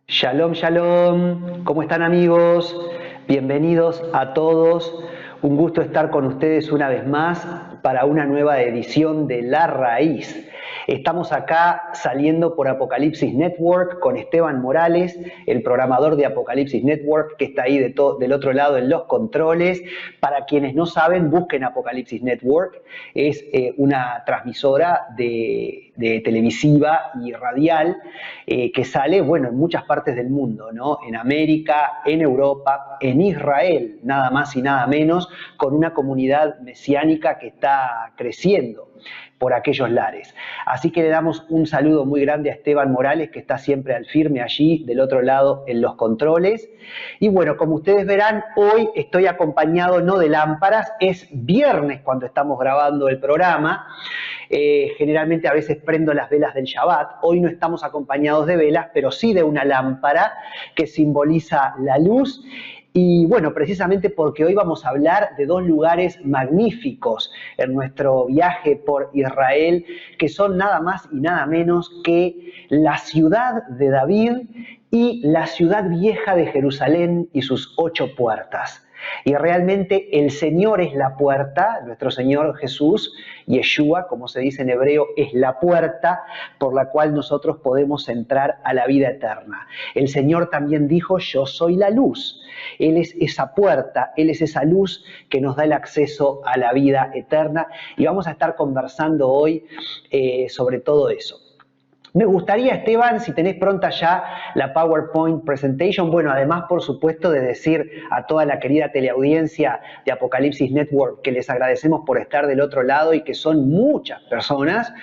Shalom, shalom, ¿cómo están amigos? Bienvenidos a todos, un gusto estar con ustedes una vez más para una nueva edición de La Raíz. Estamos acá saliendo por Apocalipsis Network con Esteban Morales, el programador de Apocalipsis Network, que está ahí del otro lado en los controles. Para quienes no saben, busquen Apocalipsis Network. Es una transmisora de televisiva y radial que sale, bueno, en muchas partes del mundo, ¿no? En América, en Europa, en Israel, nada más y nada menos, con una comunidad mesiánica que está creciendo por aquellos lares. Así que le damos un saludo muy grande a Esteban Morales, que está siempre al firme allí del otro lado en los controles. Y bueno, como ustedes verán, hoy estoy acompañado no de lámparas, es viernes cuando estamos grabando el programa. Generalmente a veces prendo las velas del Shabbat. Hoy no estamos acompañados de velas, pero sí de una lámpara que simboliza la luz. Y bueno, precisamente porque hoy vamos a hablar de dos lugares magníficos en nuestro viaje por Israel, que son nada más y nada menos que la ciudad de David y la ciudad vieja de Jerusalén y sus 8 puertas. Y realmente el Señor es la puerta, nuestro Señor Jesús, Yeshua, como se dice en hebreo, es la puerta por la cual nosotros podemos entrar a la vida eterna. El Señor también dijo, yo soy la luz. Él es esa puerta, Él es esa luz que nos da el acceso a la vida eterna. Y vamos a estar conversando hoy sobre todo eso. Me gustaría, Esteban, si tenés pronta ya la PowerPoint Presentation, bueno, además, por supuesto, de decir a toda la querida teleaudiencia de Apocalipsis Network que les agradecemos por estar del otro lado y que son muchas personas.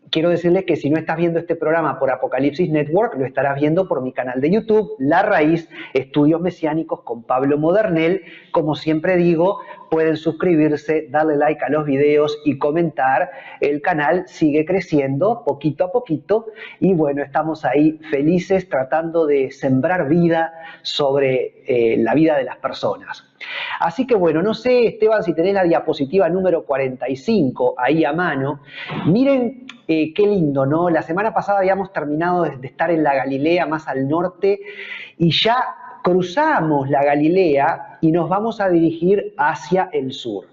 Quiero decirles que si no estás viendo este programa por Apocalipsis Network, lo estarás viendo por mi canal de YouTube, La Raíz, Estudios Mesiánicos con Pablo Modernel. Como siempre digo, pueden suscribirse, darle like a los videos y comentar. El canal sigue creciendo poquito a poquito y bueno, estamos ahí felices tratando de sembrar vida sobre la vida de las personas. Así que bueno, no sé, Esteban, si tenés la diapositiva número 45 ahí a mano. Miren qué lindo, ¿no? La semana pasada habíamos terminado de estar en la Galilea, más al norte, y ya cruzamos la Galilea y nos vamos a dirigir hacia el sur,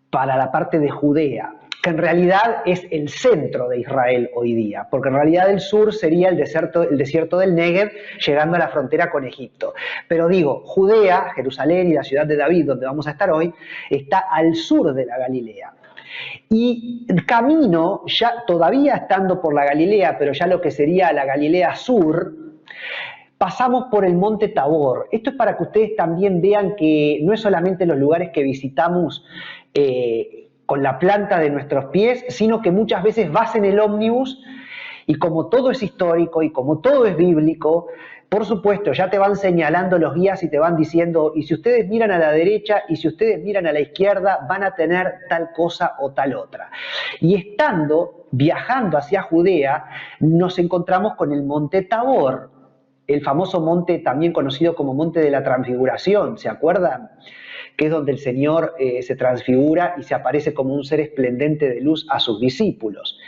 para la parte de Judea, que en realidad es el centro de Israel hoy día, porque en realidad el sur sería el desierto del Negev, llegando a la frontera con Egipto. Pero digo, Judea, Jerusalén y la ciudad de David, donde vamos a estar hoy, está al sur de la Galilea. Y el camino, ya todavía estando por la Galilea, pero ya lo que sería la Galilea sur, pasamos por el monte Tabor. Esto es para que ustedes también vean que no es solamente los lugares que visitamos con la planta de nuestros pies, sino que muchas veces vas en el ómnibus y como todo es histórico y como todo es bíblico, por supuesto, ya te van señalando los guías y te van diciendo, y si ustedes miran a la derecha y si ustedes miran a la izquierda, van a tener tal cosa o tal otra. Y viajando hacia Judea, nos encontramos con el monte Tabor, el famoso monte también conocido como monte de la transfiguración, ¿se acuerdan? Que es donde el Señor se transfigura y se aparece como un ser esplendente de luz a sus discípulos.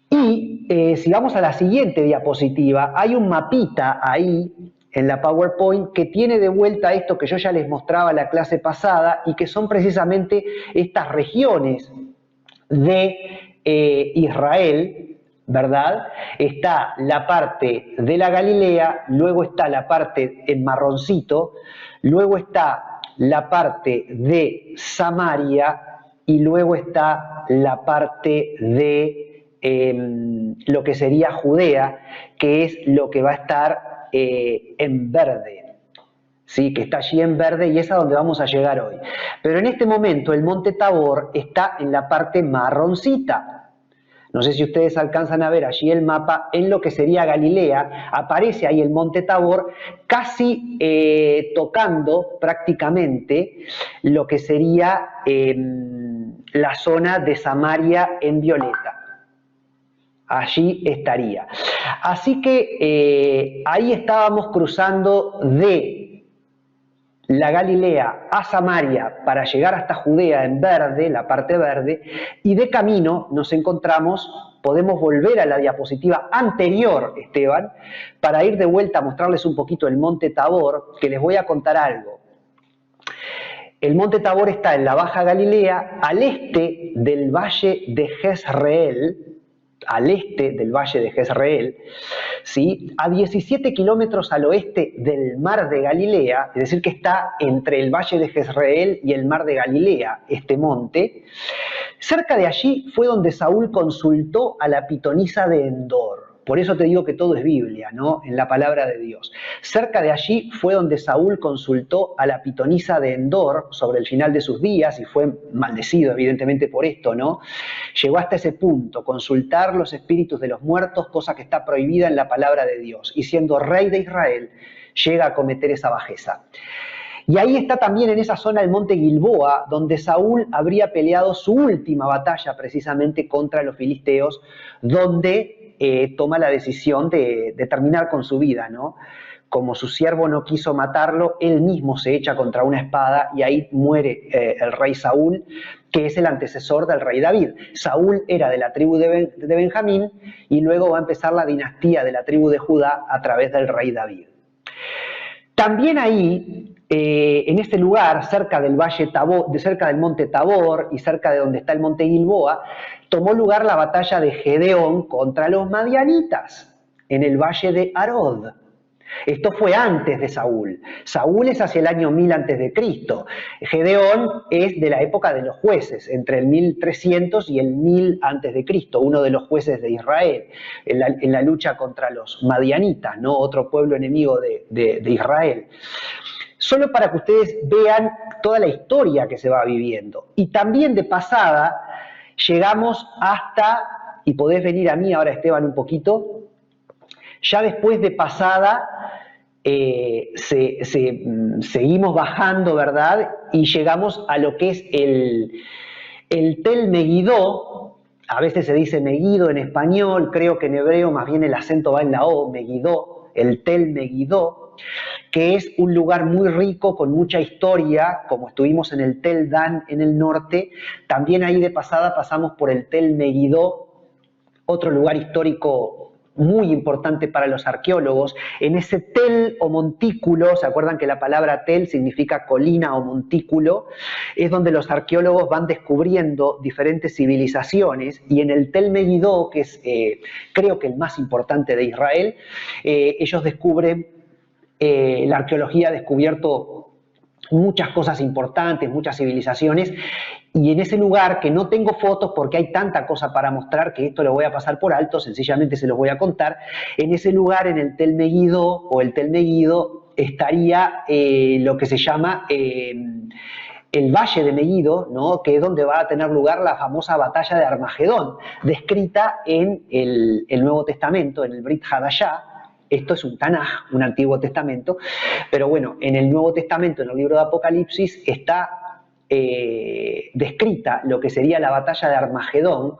Y si vamos a la siguiente diapositiva, hay un mapita ahí en la PowerPoint que tiene de vuelta esto que yo ya les mostraba en la clase pasada y que son precisamente estas regiones de Israel, ¿verdad? Está la parte de la Galilea, luego está la parte en marroncito, luego está la parte de Samaria y luego está la parte de lo que sería Judea, que es lo que va a estar en verde, ¿sí? Que está allí en verde y es a donde vamos a llegar hoy. Pero en este momento el monte Tabor está en la parte marroncita. No sé si ustedes alcanzan a ver allí el mapa, en lo que sería Galilea, aparece ahí el monte Tabor, casi tocando prácticamente lo que sería la zona de Samaria en violeta. Allí estaría. Así que ahí estábamos cruzando de la Galilea a Samaria para llegar hasta Judea en verde, la parte verde, y de camino nos encontramos, podemos volver a la diapositiva anterior, Esteban, para ir de vuelta a mostrarles un poquito el monte Tabor, que les voy a contar algo. El monte Tabor está en la Baja Galilea, al este del valle de Jezreel, al este del valle de Jezreel, ¿sí? A 17 kilómetros al oeste del mar de Galilea, es decir, que está entre el valle de Jezreel y el mar de Galilea, este monte. Cerca de allí fue donde Saúl consultó a la pitonisa de Endor. Por eso te digo que todo es Biblia, ¿no? En la palabra de Dios. Cerca de allí fue donde Saúl consultó a la pitonisa de Endor sobre el final de sus días y fue maldecido evidentemente por esto, ¿no? Llegó hasta ese punto, consultar los espíritus de los muertos, cosa que está prohibida en la palabra de Dios. Y siendo rey de Israel, llega a cometer esa bajeza. Y ahí está también en esa zona el monte Gilboa, donde Saúl habría peleado su última batalla precisamente contra los filisteos, donde toma la decisión de terminar con su vida, ¿no? Como su siervo no quiso matarlo, él mismo se echa contra una espada y ahí muere el rey Saúl, que es el antecesor del rey David. Saúl era de la tribu de Benjamín y luego va a empezar la dinastía de la tribu de Judá a través del rey David. También ahí, en este lugar, cerca del valle Tabor, cerca del monte Tabor y cerca de donde está el monte Gilboa, tomó lugar la batalla de Gedeón contra los madianitas en el valle de Arod. Esto fue antes de Saúl. Saúl es hacia el año 1000 a.C. Gedeón es de la época de los jueces, entre el 1300 y el 1000 a.C., uno de los jueces de Israel, en la lucha contra los madianitas, ¿no? Otro pueblo enemigo de Israel. Solo para que ustedes vean toda la historia que se va viviendo. Y también de pasada llegamos hasta, y podés venir a mí ahora, Esteban, un poquito, ya después de pasada seguimos bajando, ¿verdad? Y llegamos a lo que es el Tel Megiddo. A veces se dice Megiddo en español, creo que en hebreo más bien el acento va en la O, Megiddo, el Tel Megiddo, que es un lugar muy rico, con mucha historia, como estuvimos en el Tel Dan en el norte. También ahí de pasada pasamos por el Tel Megiddo, otro lugar histórico muy importante para los arqueólogos. En ese tel o montículo, ¿se acuerdan que la palabra tel significa colina o montículo? Es donde los arqueólogos van descubriendo diferentes civilizaciones, y en el Tel Megiddo, que es creo que el más importante de Israel, ellos descubren, la arqueología ha descubierto muchas cosas importantes, muchas civilizaciones, y en ese lugar, que no tengo fotos porque hay tanta cosa para mostrar que esto lo voy a pasar por alto, sencillamente se los voy a contar. En ese lugar, en el Tel Megiddo o el Tel Megiddo, estaría lo que se llama el Valle de Megiddo, ¿no? Que es donde va a tener lugar la famosa batalla de Armagedón, descrita en el Nuevo Testamento, en el Brit Hadashah. Esto es un Tanaj, un Antiguo Testamento, pero bueno, en el Nuevo Testamento, en el libro de Apocalipsis, está descrita lo que sería la batalla de Armagedón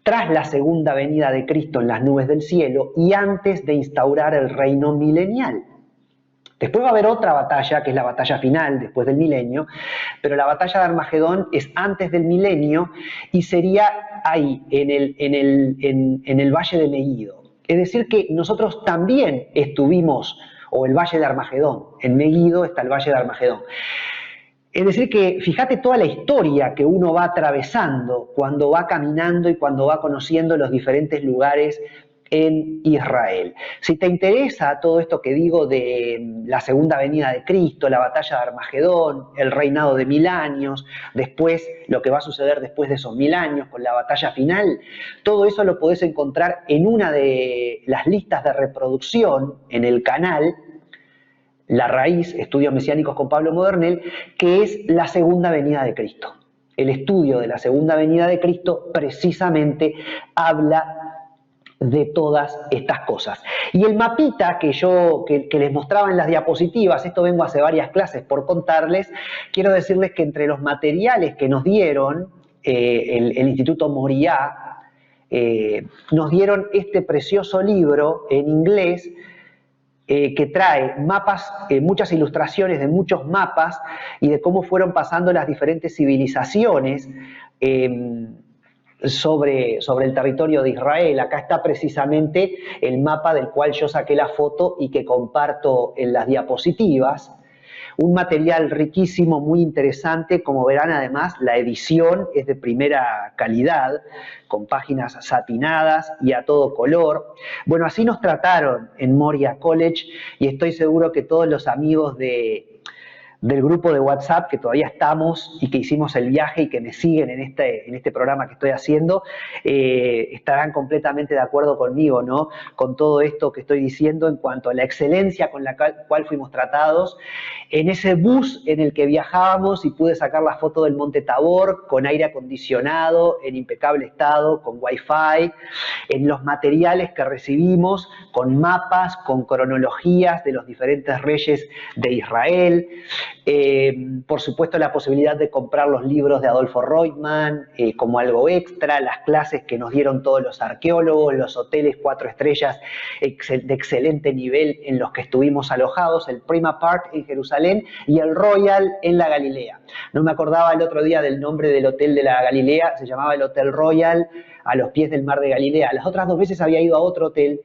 tras la segunda venida de Cristo en las nubes del cielo y antes de instaurar el reino milenial. Después va a haber otra batalla, que es la batalla final, después del milenio, pero la batalla de Armagedón es antes del milenio y sería ahí, en el Valle de Megiddo. Es decir que nosotros también estuvimos, o el Valle de Armagedón, en Megiddo está el Valle de Armagedón. Es decir que fíjate toda la historia que uno va atravesando cuando va caminando y cuando va conociendo los diferentes lugares en Israel. Si te interesa todo esto que digo de la segunda venida de Cristo, la batalla de Armagedón, el reinado de 1000 años, después lo que va a suceder después de esos 1000 años con la batalla final, todo eso lo podés encontrar en una de las listas de reproducción en el canal La Raíz, Estudios Mesiánicos con Pablo Modernel, que es la segunda venida de Cristo. El estudio de la segunda venida de Cristo precisamente habla de todas estas cosas. Y el mapita que les mostraba en las diapositivas, esto vengo hace varias clases por contarles, quiero decirles que entre los materiales que nos dieron el Instituto Moriah, nos dieron este precioso libro en inglés que trae mapas, muchas ilustraciones de muchos mapas y de cómo fueron pasando las diferentes civilizaciones sobre el territorio de Israel. Acá está precisamente el mapa del cual yo saqué la foto y que comparto en las diapositivas. Un material riquísimo, muy interesante. Como verán, además, la edición es de primera calidad, con páginas satinadas y a todo color. Bueno, así nos trataron en Moriah College y estoy seguro que todos los amigos del grupo de WhatsApp que todavía estamos y que hicimos el viaje y que me siguen en este programa que estoy haciendo, estarán completamente de acuerdo conmigo, ¿no? Con todo esto que estoy diciendo en cuanto a la excelencia con la cual fuimos tratados. En ese bus en el que viajábamos y pude sacar la foto del Monte Tabor con aire acondicionado, en impecable estado, con Wi-Fi, en los materiales que recibimos, con mapas, con cronologías de los diferentes reyes de Israel. Por supuesto, la posibilidad de comprar los libros de Adolfo Reutemann como algo extra, las clases que nos dieron todos los arqueólogos, los hoteles 4 estrellas de excelente nivel en los que estuvimos alojados, el Prima Park en Jerusalén y el Royal en la Galilea. No me acordaba el otro día del nombre del hotel de la Galilea, se llamaba el Hotel Royal a los pies del mar de Galilea. Las otras 2 veces había ido a otro hotel.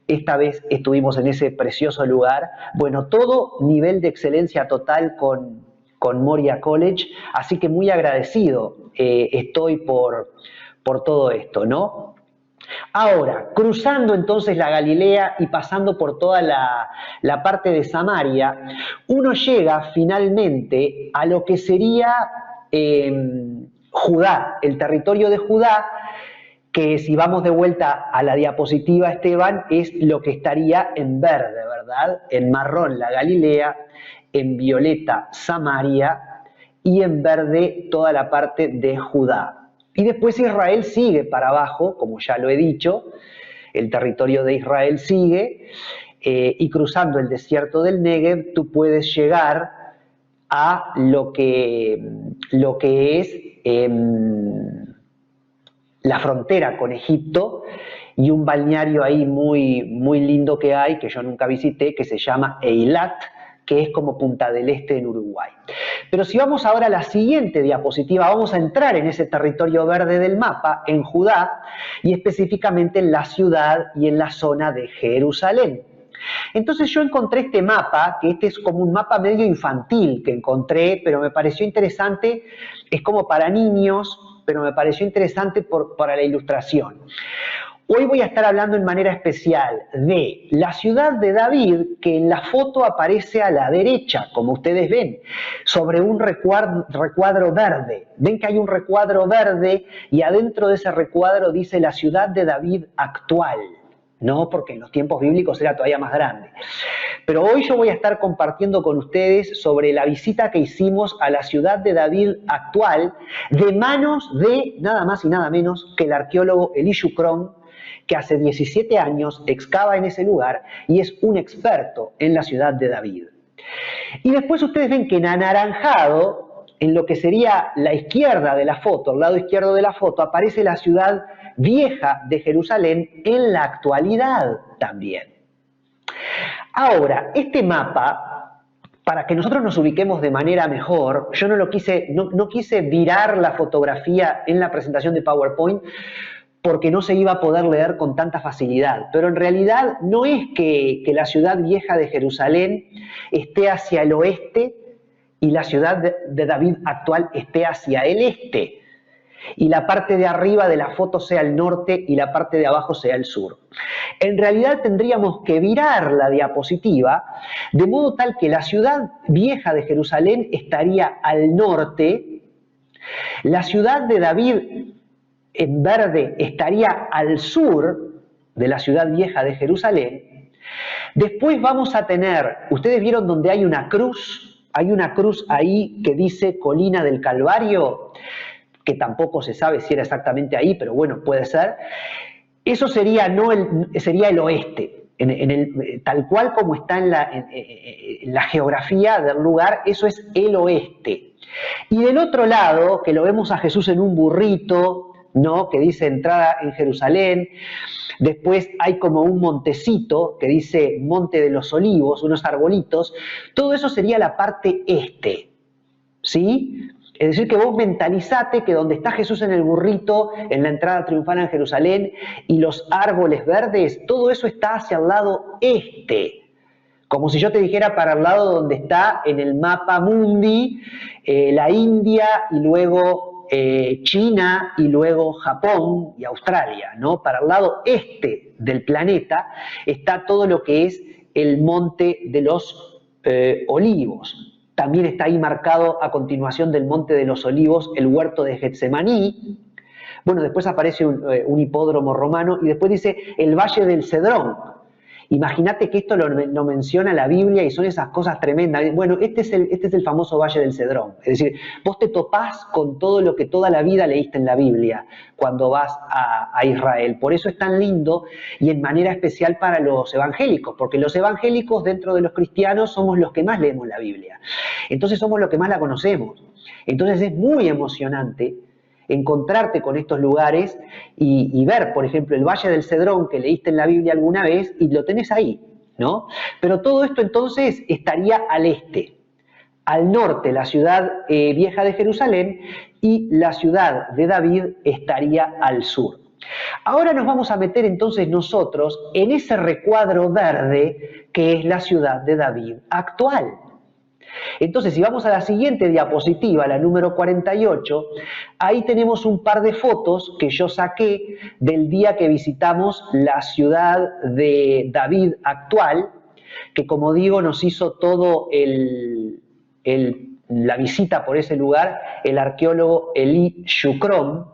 Esta vez estuvimos en ese precioso lugar. Bueno, todo nivel de excelencia total con Moriah College, así que muy agradecido estoy por todo esto, ¿no? Ahora, cruzando entonces la Galilea y pasando por toda la parte de Samaria, uno llega finalmente a lo que sería Judá, el territorio de Judá, que si vamos de vuelta a la diapositiva, Esteban, es lo que estaría en verde, ¿verdad? En marrón la Galilea, en violeta Samaria y en verde toda la parte de Judá. Y después Israel sigue para abajo, como ya lo he dicho, el territorio de Israel sigue, y cruzando el desierto del Negev tú puedes llegar a lo que es la frontera con Egipto y un balneario ahí muy, muy lindo que hay, que yo nunca visité, que se llama Eilat, que es como Punta del Este en Uruguay. Pero si vamos ahora a la siguiente diapositiva, vamos a entrar en ese territorio verde del mapa, en Judá, y específicamente en la ciudad y en la zona de Jerusalén. Entonces yo encontré este mapa, que este es como un mapa medio infantil que encontré, pero me pareció interesante, es como para niños, pero me pareció interesante para la ilustración. Hoy voy a estar hablando en manera especial de la ciudad de David, que en la foto aparece a la derecha, como ustedes ven, sobre un recuadro verde. Ven que hay un recuadro verde y adentro de ese recuadro dice la ciudad de David actual, ¿no? Porque en los tiempos bíblicos era todavía más grande. Pero hoy yo voy a estar compartiendo con ustedes sobre la visita que hicimos a la ciudad de David actual, de manos de nada más y nada menos que el arqueólogo Elishu Kron, que hace 17 años excava en ese lugar y es un experto en la ciudad de David. Y después ustedes ven que en anaranjado, en lo que sería la izquierda de la foto, el lado izquierdo de la foto, aparece la ciudad vieja de Jerusalén en la actualidad también. Ahora, este mapa, para que nosotros nos ubiquemos de manera mejor, yo no quise virar la fotografía en la presentación de PowerPoint porque no se iba a poder leer con tanta facilidad. Pero en realidad no es que la ciudad vieja de Jerusalén esté hacia el oeste y la ciudad de David actual esté hacia el este. y la parte de arriba de la foto sea el norte y la parte de abajo sea el sur. En realidad tendríamos que virar la diapositiva de modo tal que la ciudad vieja de Jerusalén estaría al norte, la ciudad de David en verde estaría al sur de la ciudad vieja de Jerusalén. Después vamos a tener, ustedes vieron donde hay una cruz ahí que dice Colina del Calvario, que tampoco se sabe si era exactamente ahí, pero bueno, puede ser. Eso sería, sería el oeste, tal cual como está en la geografía del lugar, eso es el oeste. Y del otro lado, que lo vemos a Jesús en un burrito, ¿no? Que dice entrada en Jerusalén. Después hay como un montecito que dice Monte de los Olivos, unos arbolitos. Todo eso sería la parte este, ¿sí? Es decir, que vos mentalizate que donde está Jesús en el burrito, en la entrada triunfal en Jerusalén, y los árboles verdes, todo eso está hacia el lado este. Como si yo te dijera para el lado donde está en el mapa mundi la India y luego China y luego Japón y Australia, ¿no? Para el lado este del planeta está todo lo que es el Monte de los Olivos. También está ahí marcado a continuación del Monte de los Olivos el huerto de Getsemaní. Bueno, después aparece un hipódromo romano y después dice el Valle del Cedrón. Imagínate que esto lo menciona la Biblia y son esas cosas tremendas. Bueno, este es el famoso Valle del Cedrón. Es decir, vos te topás con todo lo que toda la vida leíste en la Biblia cuando vas a Israel. Por eso es tan lindo y en manera especial para los evangélicos, porque los evangélicos dentro de los cristianos somos los que más leemos la Biblia. Entonces somos los que más la conocemos. Entonces es muy emocionante encontrarte con estos lugares y ver, por ejemplo, el Valle del Cedrón que leíste en la Biblia alguna vez y lo tenés ahí, ¿no? Pero todo esto entonces estaría al este. Al norte la ciudad vieja de Jerusalén y la ciudad de David estaría al sur. Ahora nos vamos a meter entonces nosotros en ese recuadro verde que es la ciudad de David actual. Entonces, si vamos a la siguiente diapositiva, la número 48, ahí tenemos un par de fotos que yo saqué del día que visitamos la ciudad de David actual, que como digo nos hizo todo la visita por ese lugar el arqueólogo Eli Shukron,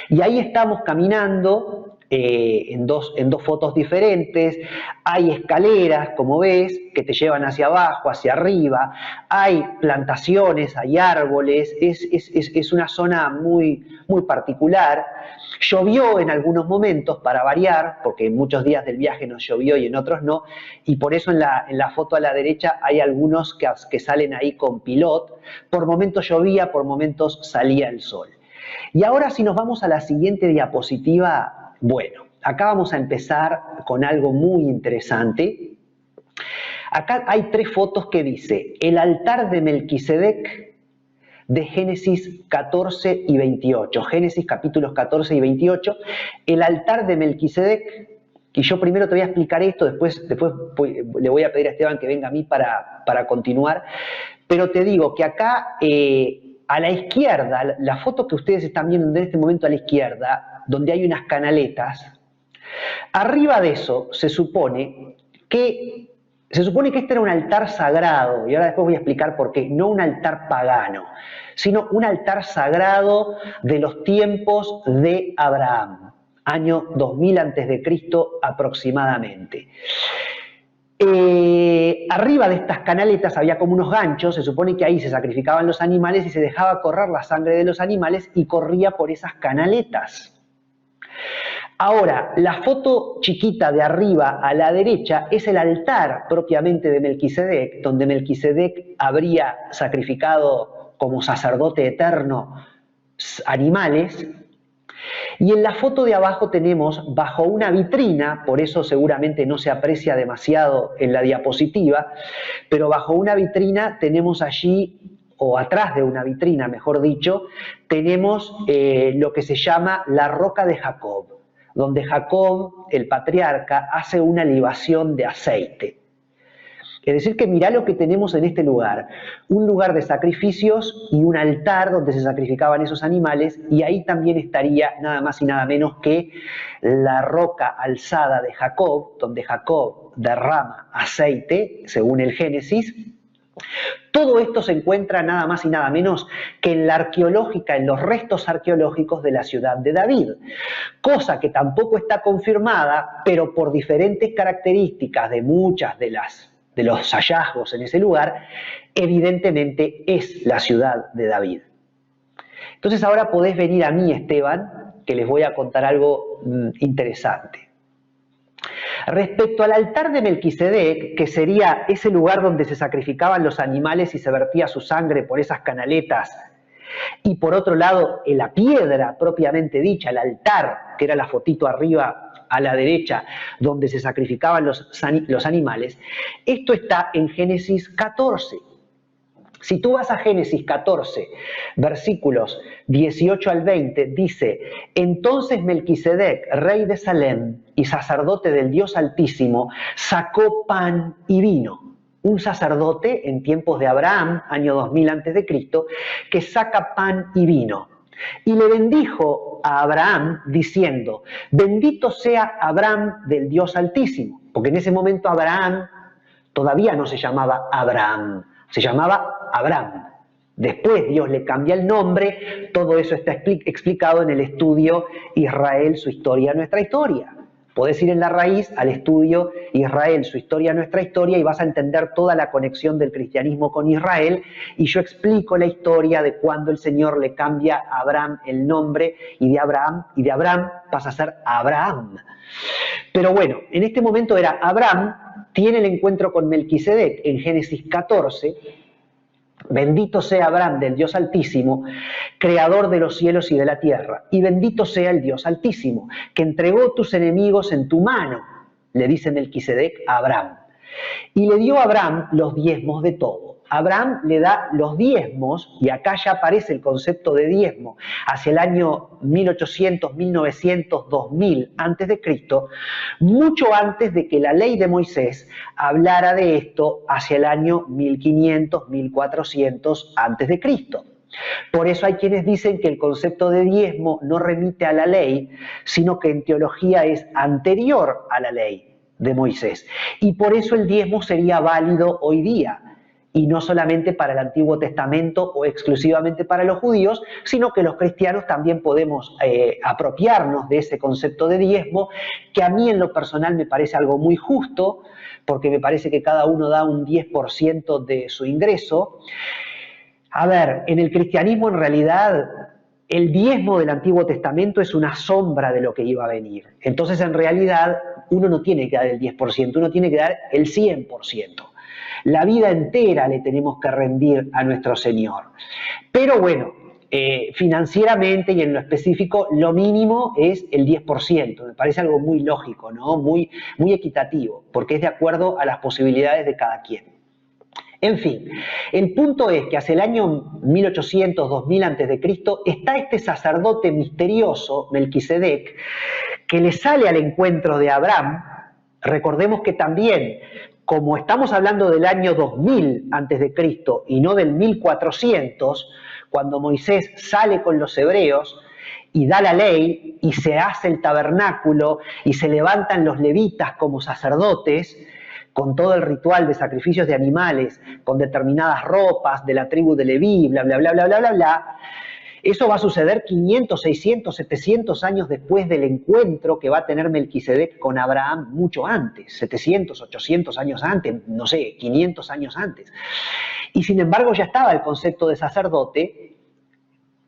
y ahí estamos caminando en dos fotos diferentes. Hay escaleras, como ves, que te llevan hacia abajo, hacia arriba, hay plantaciones, hay árboles, es una zona muy, muy particular. Llovió en algunos momentos para variar, porque en muchos días del viaje nos llovió y en otros no, y por eso en la foto a la derecha hay algunos que salen ahí con pilot. Por momentos llovía, por momentos salía el sol. Y ahora si nos vamos a la siguiente diapositiva, bueno, acá vamos a empezar con algo muy interesante. Acá hay 3 fotos que dice el altar de Melquisedec de Génesis 14 y 28. Génesis capítulos 14 y 28. El altar de Melquisedec, y yo primero te voy a explicar esto, después le voy a pedir a Esteban que venga a mí para continuar, pero te digo que acá a la izquierda, la foto que ustedes están viendo en este momento a la izquierda, donde hay unas canaletas, arriba de eso se supone que este era un altar sagrado, y ahora después voy a explicar por qué, no un altar pagano, sino un altar sagrado de los tiempos de Abraham, año 2000 a.C. aproximadamente. Arriba de estas canaletas había como unos ganchos, se supone que ahí se sacrificaban los animales y se dejaba correr la sangre de los animales y corría por esas canaletas. Ahora, la foto chiquita de arriba a la derecha es el altar propiamente de Melquisedec, donde Melquisedec habría sacrificado como sacerdote eterno animales. Y en la foto de abajo tenemos, bajo una vitrina, por eso seguramente no se aprecia demasiado en la diapositiva, pero bajo una vitrina tenemos allí, o atrás de una vitrina, mejor dicho, tenemos lo que se llama la roca de Jacob, donde Jacob, el patriarca, hace una libación de aceite. Es decir, que mirá lo que tenemos en este lugar, un lugar de sacrificios y un altar donde se sacrificaban esos animales, y ahí también estaría nada más y nada menos que la roca alzada de Jacob, donde Jacob derrama aceite, según el Génesis. Todo esto se encuentra nada más y nada menos que en los restos arqueológicos de la ciudad de David, cosa que tampoco está confirmada, pero por diferentes características de muchas de los hallazgos en ese lugar, evidentemente es la ciudad de David. Entonces ahora podés venir a mí, Esteban, que les voy a contar algo interesante. Respecto al altar de Melquisedec, que sería ese lugar donde se sacrificaban los animales y se vertía su sangre por esas canaletas, y por otro lado, en la piedra propiamente dicha, el altar, que era la fotito arriba a la derecha, donde se sacrificaban los animales, esto está en Génesis 14. Si tú vas a Génesis 14, versículos 18 al 20, dice: entonces Melquisedec, rey de Salem y sacerdote del Dios Altísimo, sacó pan y vino. Un sacerdote en tiempos de Abraham, año 2000 a.C., que saca pan y vino. Y le bendijo a Abraham diciendo: bendito sea Abraham del Dios Altísimo. Porque en ese momento Abraham todavía no se llamaba Abraham, se llamaba Abraham. Después Dios le cambia el nombre. Todo eso está explicado en el estudio Israel, su historia, nuestra historia. Podés ir en la raíz al estudio Israel, su historia, nuestra historia, y vas a entender toda la conexión del cristianismo con Israel, y yo explico la historia de cuando el Señor le cambia a Abraham el nombre, y de Abraham pasa a ser Abraham. Pero bueno, en este momento era Abraham, tiene el encuentro con Melquisedec en Génesis 14, bendito sea Abraham del Dios Altísimo, creador de los cielos y de la tierra, y bendito sea el Dios Altísimo, que entregó tus enemigos en tu mano, le dice Melquisedec a Abraham. Y le dio a Abraham los diezmos de todo. Abraham le da los diezmos, y acá ya aparece el concepto de diezmo, hacia el año 1800, 1900, 2000 antes de Cristo, mucho antes de que la ley de Moisés hablara de esto hacia el año 1500, 1400 antes de Cristo. Por eso hay quienes dicen que el concepto de diezmo no remite a la ley, sino que en teología es anterior a la ley de Moisés. Y por eso el diezmo sería válido hoy día, y no solamente para el Antiguo Testamento o exclusivamente para los judíos, sino que los cristianos también podemos apropiarnos de ese concepto de diezmo, que a mí en lo personal me parece algo muy justo, porque me parece que cada uno da un 10% de su ingreso. A ver, en el cristianismo en realidad el diezmo del Antiguo Testamento es una sombra de lo que iba a venir. Entonces en realidad uno no tiene que dar el 10%, uno tiene que dar el 100%. La vida entera le tenemos que rendir a nuestro Señor. Pero bueno, financieramente y en lo específico, lo mínimo es el 10%. Me parece algo muy lógico, ¿no? Muy equitativo, porque es de acuerdo a las posibilidades de cada quien. En fin, el punto es que hacia el año 1800, 2000 a.C., está este sacerdote misterioso, Melquisedec, que le sale al encuentro de Abraham. Recordemos que también, como estamos hablando del año 2000 a.C. y no del 1400, cuando Moisés sale con los hebreos y da la ley y se hace el tabernáculo y se levantan los levitas como sacerdotes, con todo el ritual de sacrificios de animales, con determinadas ropas de la tribu de Leví, bla, bla, bla, bla, bla, bla, bla. Eso va a suceder 500, 600, 700 años después del encuentro que va a tener Melquisedec con Abraham mucho antes, 700, 800 años antes, no sé, 500 años antes. Y sin embargo ya estaba el concepto de sacerdote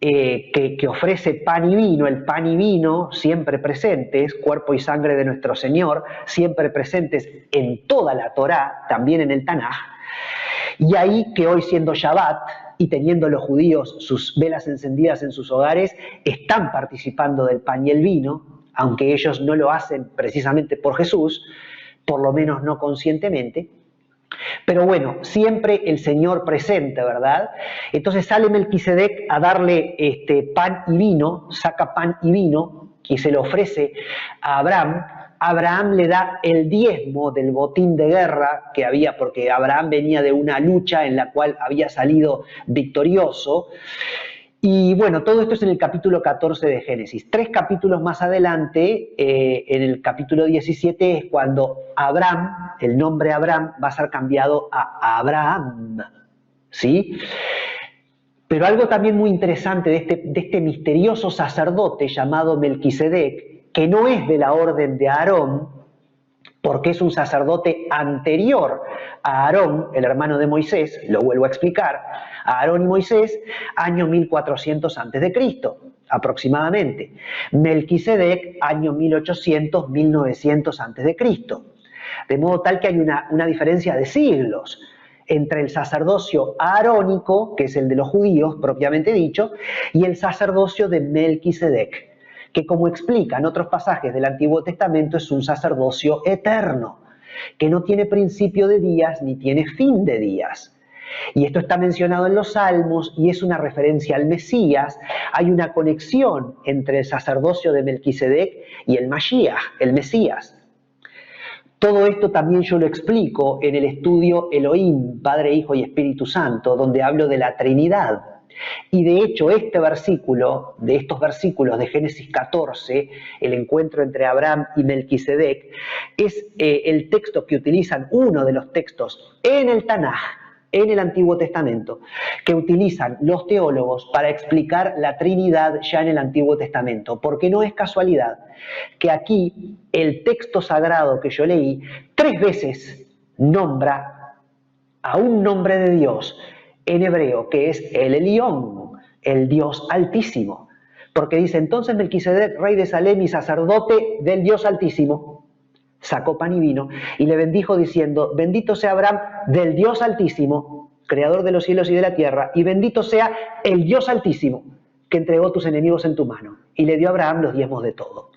que ofrece pan y vino, el pan y vino siempre presentes, cuerpo y sangre de nuestro Señor, siempre presentes en toda la Torá, también en el Tanaj. Y ahí que hoy siendo Shabbat y teniendo los judíos sus velas encendidas en sus hogares, están participando del pan y el vino, aunque ellos no lo hacen precisamente por Jesús, por lo menos no conscientemente. Pero bueno, siempre el Señor presente, ¿verdad? Entonces sale Melquisedec a darle pan y vino, saca pan y vino y se lo ofrece a Abraham. Abraham le da el diezmo del botín de guerra que había, porque Abraham venía de una lucha en la cual había salido victorioso. Y bueno, todo esto es en el capítulo 14 de Génesis. 3 capítulos más adelante, en el capítulo 17, es cuando Abraham, el nombre Abraham, va a ser cambiado a Abraham, ¿sí? Pero algo también muy interesante de este misterioso sacerdote llamado Melquisedec, que no es de la orden de Aarón, porque es un sacerdote anterior a Aarón, el hermano de Moisés, lo vuelvo a explicar, a Aarón y Moisés, año 1400 a.C., aproximadamente. Melquisedec, año 1800, 1900 a.C. De modo tal que hay una diferencia de siglos entre el sacerdocio aarónico, que es el de los judíos propiamente dicho, y el sacerdocio de Melquisedec, que, como explica en otros pasajes del Antiguo Testamento, es un sacerdocio eterno, que no tiene principio de días ni tiene fin de días. Y esto está mencionado en los Salmos y es una referencia al Mesías. Hay una conexión entre el sacerdocio de Melquisedec y el Mashiach, el Mesías. Todo esto también yo lo explico en el estudio Elohim, Padre, Hijo y Espíritu Santo, donde hablo de la Trinidad. Y de hecho este versículo, de estos versículos de Génesis 14, el encuentro entre Abraham y Melquisedec, es el texto que utilizan, uno de los textos en el Tanaj, en el Antiguo Testamento, que utilizan los teólogos para explicar la Trinidad ya en el Antiguo Testamento, porque no es casualidad que aquí el texto sagrado que yo leí 3 veces nombra a un nombre de Dios en hebreo, que es el Elión, el Dios Altísimo, porque dice: entonces Melquisedec, rey de Salem y sacerdote del Dios Altísimo, sacó pan y vino y le bendijo diciendo: bendito sea Abraham del Dios Altísimo, creador de los cielos y de la tierra, y bendito sea el Dios Altísimo, que entregó tus enemigos en tu mano, y le dio a Abraham los diezmos de todo.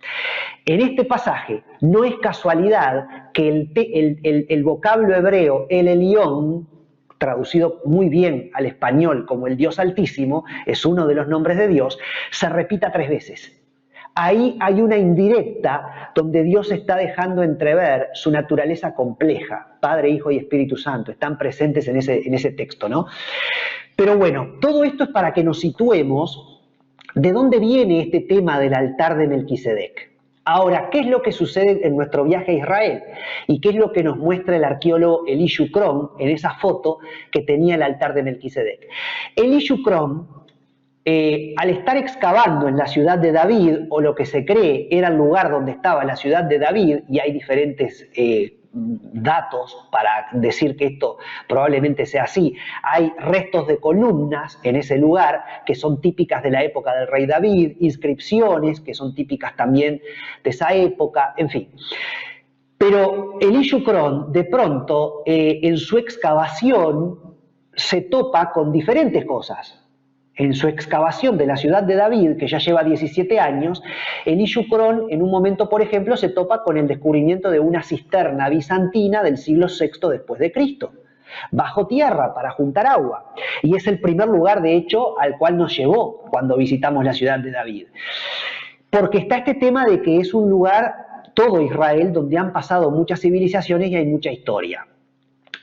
En este pasaje no es casualidad que el vocablo hebreo, el Elión, traducido muy bien al español como el Dios Altísimo, es uno de los nombres de Dios, se repita 3 veces. Ahí hay una indirecta donde Dios está dejando entrever su naturaleza compleja. Padre, Hijo y Espíritu Santo están presentes en ese texto, ¿no? Pero bueno, todo esto es para que nos situemos de dónde viene este tema del altar de Melquisedec. Ahora, ¿qué es lo que sucede en nuestro viaje a Israel? ¿Y qué es lo que nos muestra el arqueólogo Elishu Kron en esa foto que tenía el altar de Melquisedec? Elishu Kron, al estar excavando en la ciudad de David, o lo que se cree era el lugar donde estaba la ciudad de David, y hay diferentes datos para decir que esto probablemente sea así. Hay restos de columnas en ese lugar que son típicas de la época del rey David, inscripciones que son típicas también de esa época, en fin. Pero Elishu Kron, de pronto, en su excavación, se topa con diferentes cosas. En su excavación de la ciudad de David, que ya lleva 17 años, Elishu Kron, en un momento, por ejemplo, se topa con el descubrimiento de una cisterna bizantina del siglo VI después de Cristo, bajo tierra para juntar agua. Y es el primer lugar, de hecho, al cual nos llevó cuando visitamos la ciudad de David. Porque está este tema de que es un lugar, todo Israel, donde han pasado muchas civilizaciones y hay mucha historia.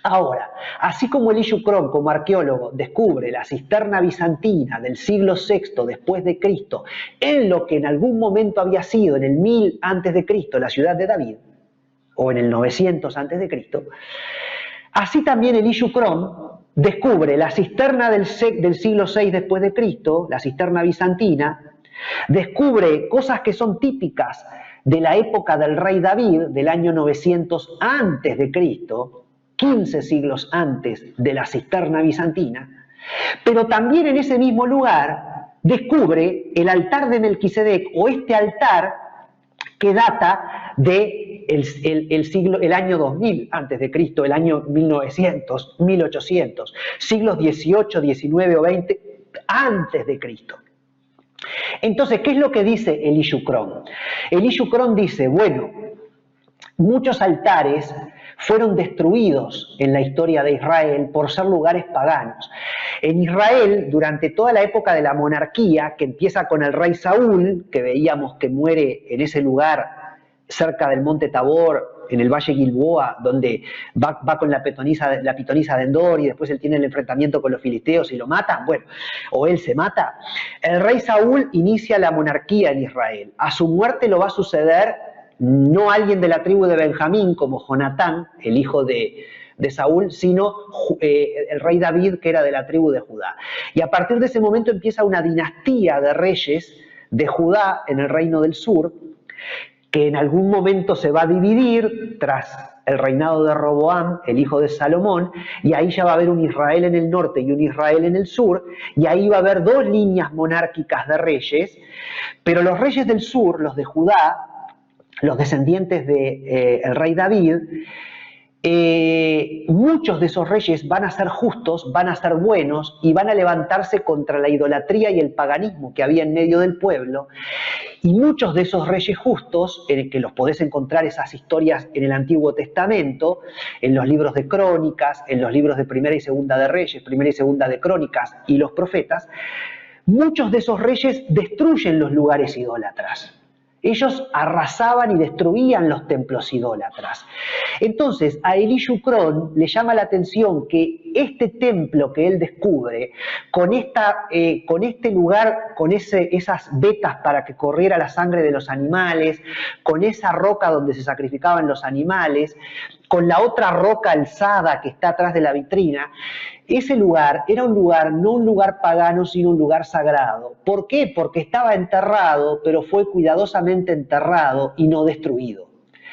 Ahora, así como Elishu Kron, como arqueólogo, descubre la cisterna bizantina del siglo VI después de Cristo, en lo que en algún momento había sido en el 1000 antes de Cristo la ciudad de David, o en el 900 antes de Cristo, así también Elishu Kron descubre la cisterna del siglo VI después de Cristo, la cisterna bizantina, descubre cosas que son típicas de la época del rey David, del año 900 antes de Cristo, 15 siglos antes de la cisterna bizantina, pero también en ese mismo lugar descubre el altar de Melquisedec, o este altar que data de el año 2000 antes de Cristo, el año 1900, 1800, siglos 18, 19 o 20 antes de Cristo. Entonces, ¿qué es lo que dice Elishu Kron? Elishu Kron dice, bueno, muchos altares fueron destruidos en la historia de Israel por ser lugares paganos. En Israel, durante toda la época de la monarquía, que empieza con el rey Saúl, que veíamos que muere en ese lugar cerca del monte Tabor, en el valle Gilboa, donde va con la pitonisa de Endor y después él tiene el enfrentamiento con los filisteos y lo matan, bueno, o él se mata. El rey Saúl inicia la monarquía en Israel. A su muerte lo va a suceder no alguien de la tribu de Benjamín como Jonatán, el hijo de Saúl, sino el rey David, que era de la tribu de Judá. Y a partir de ese momento empieza una dinastía de reyes de Judá en el reino del sur, que en algún momento se va a dividir tras el reinado de Roboam, el hijo de Salomón, y ahí ya va a haber un Israel en el norte y un Israel en el sur, y ahí va a haber dos líneas monárquicas de reyes, pero los reyes del sur, los de Judá, los descendientes del rey David, muchos de esos reyes van a ser justos, van a ser buenos y van a levantarse contra la idolatría y el paganismo que había en medio del pueblo. Y muchos de esos reyes justos, que los podés encontrar esas historias en el Antiguo Testamento, en los libros de Crónicas, en los libros de Primera y Segunda de Reyes, Primera y Segunda de Crónicas y los profetas, muchos de esos reyes destruyen los lugares idólatras. Ellos arrasaban y destruían los templos idólatras. Entonces, a Elishu Kron le llama la atención que este templo que él descubre, con este lugar, con esas vetas para que corriera la sangre de los animales, con esa roca donde se sacrificaban los animales, con la otra roca alzada que está atrás de la vitrina, ese lugar era un lugar, no un lugar pagano, sino un lugar sagrado. ¿Por qué? Porque estaba enterrado, pero fue cuidadosamente enterrado y no destruido.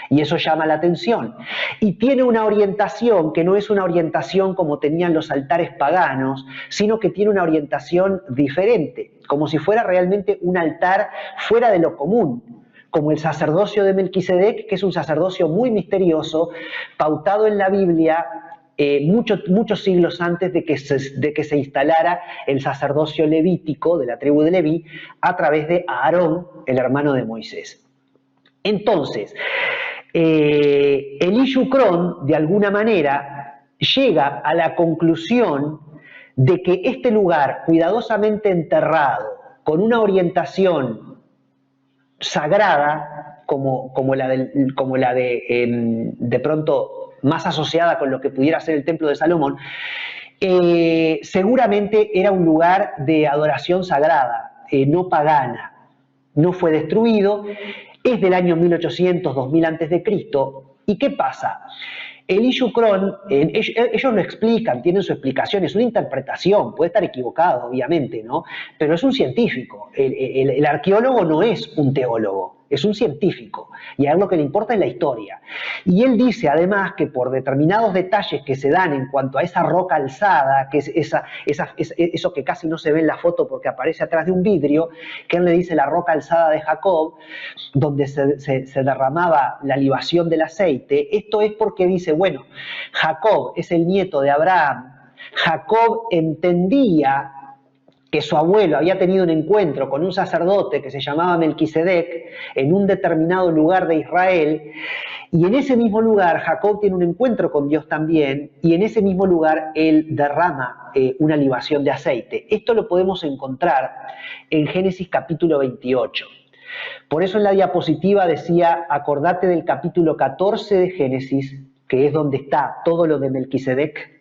Y eso llama la atención. Y tiene una orientación que no es una orientación como tenían los altares paganos, sino que tiene una orientación diferente, como si fuera realmente un altar fuera de lo común, como el sacerdocio de Melquisedec, que es un sacerdocio muy misterioso, pautado en la Biblia muchos siglos antes de que se instalara el sacerdocio levítico de la tribu de Leví a través de Aarón, el hermano de Moisés. Entonces, Elishu Kron, de alguna manera, llega a la conclusión de que este lugar cuidadosamente enterrado, con una orientación sagrada, como la de pronto más asociada con lo que pudiera ser el templo de Salomón, seguramente era un lugar de adoración sagrada, no pagana. No fue destruido, es del año 1800, 2000 a.C. ¿Y qué pasa? Elishu Kron, ellos lo explican, tienen su explicación, es una interpretación, puede estar equivocado, obviamente, ¿no? Pero es un científico. El arqueólogo no es un teólogo, es un científico, y a él lo que le importa es la historia. Y él dice además que por determinados detalles que se dan en cuanto a esa roca alzada, que es eso que casi no se ve en la foto porque aparece atrás de un vidrio, que él le dice la roca alzada de Jacob, donde se derramaba la libación del aceite, esto es porque dice, bueno, Jacob es el nieto de Abraham, Jacob entendía que su abuelo había tenido un encuentro con un sacerdote que se llamaba Melquisedec en un determinado lugar de Israel, y en ese mismo lugar Jacob tiene un encuentro con Dios también, y en ese mismo lugar él derrama una libación de aceite. Esto lo podemos encontrar en Génesis capítulo 28. Por eso en la diapositiva decía, acordate del capítulo 14 de Génesis, que es donde está todo lo de Melquisedec,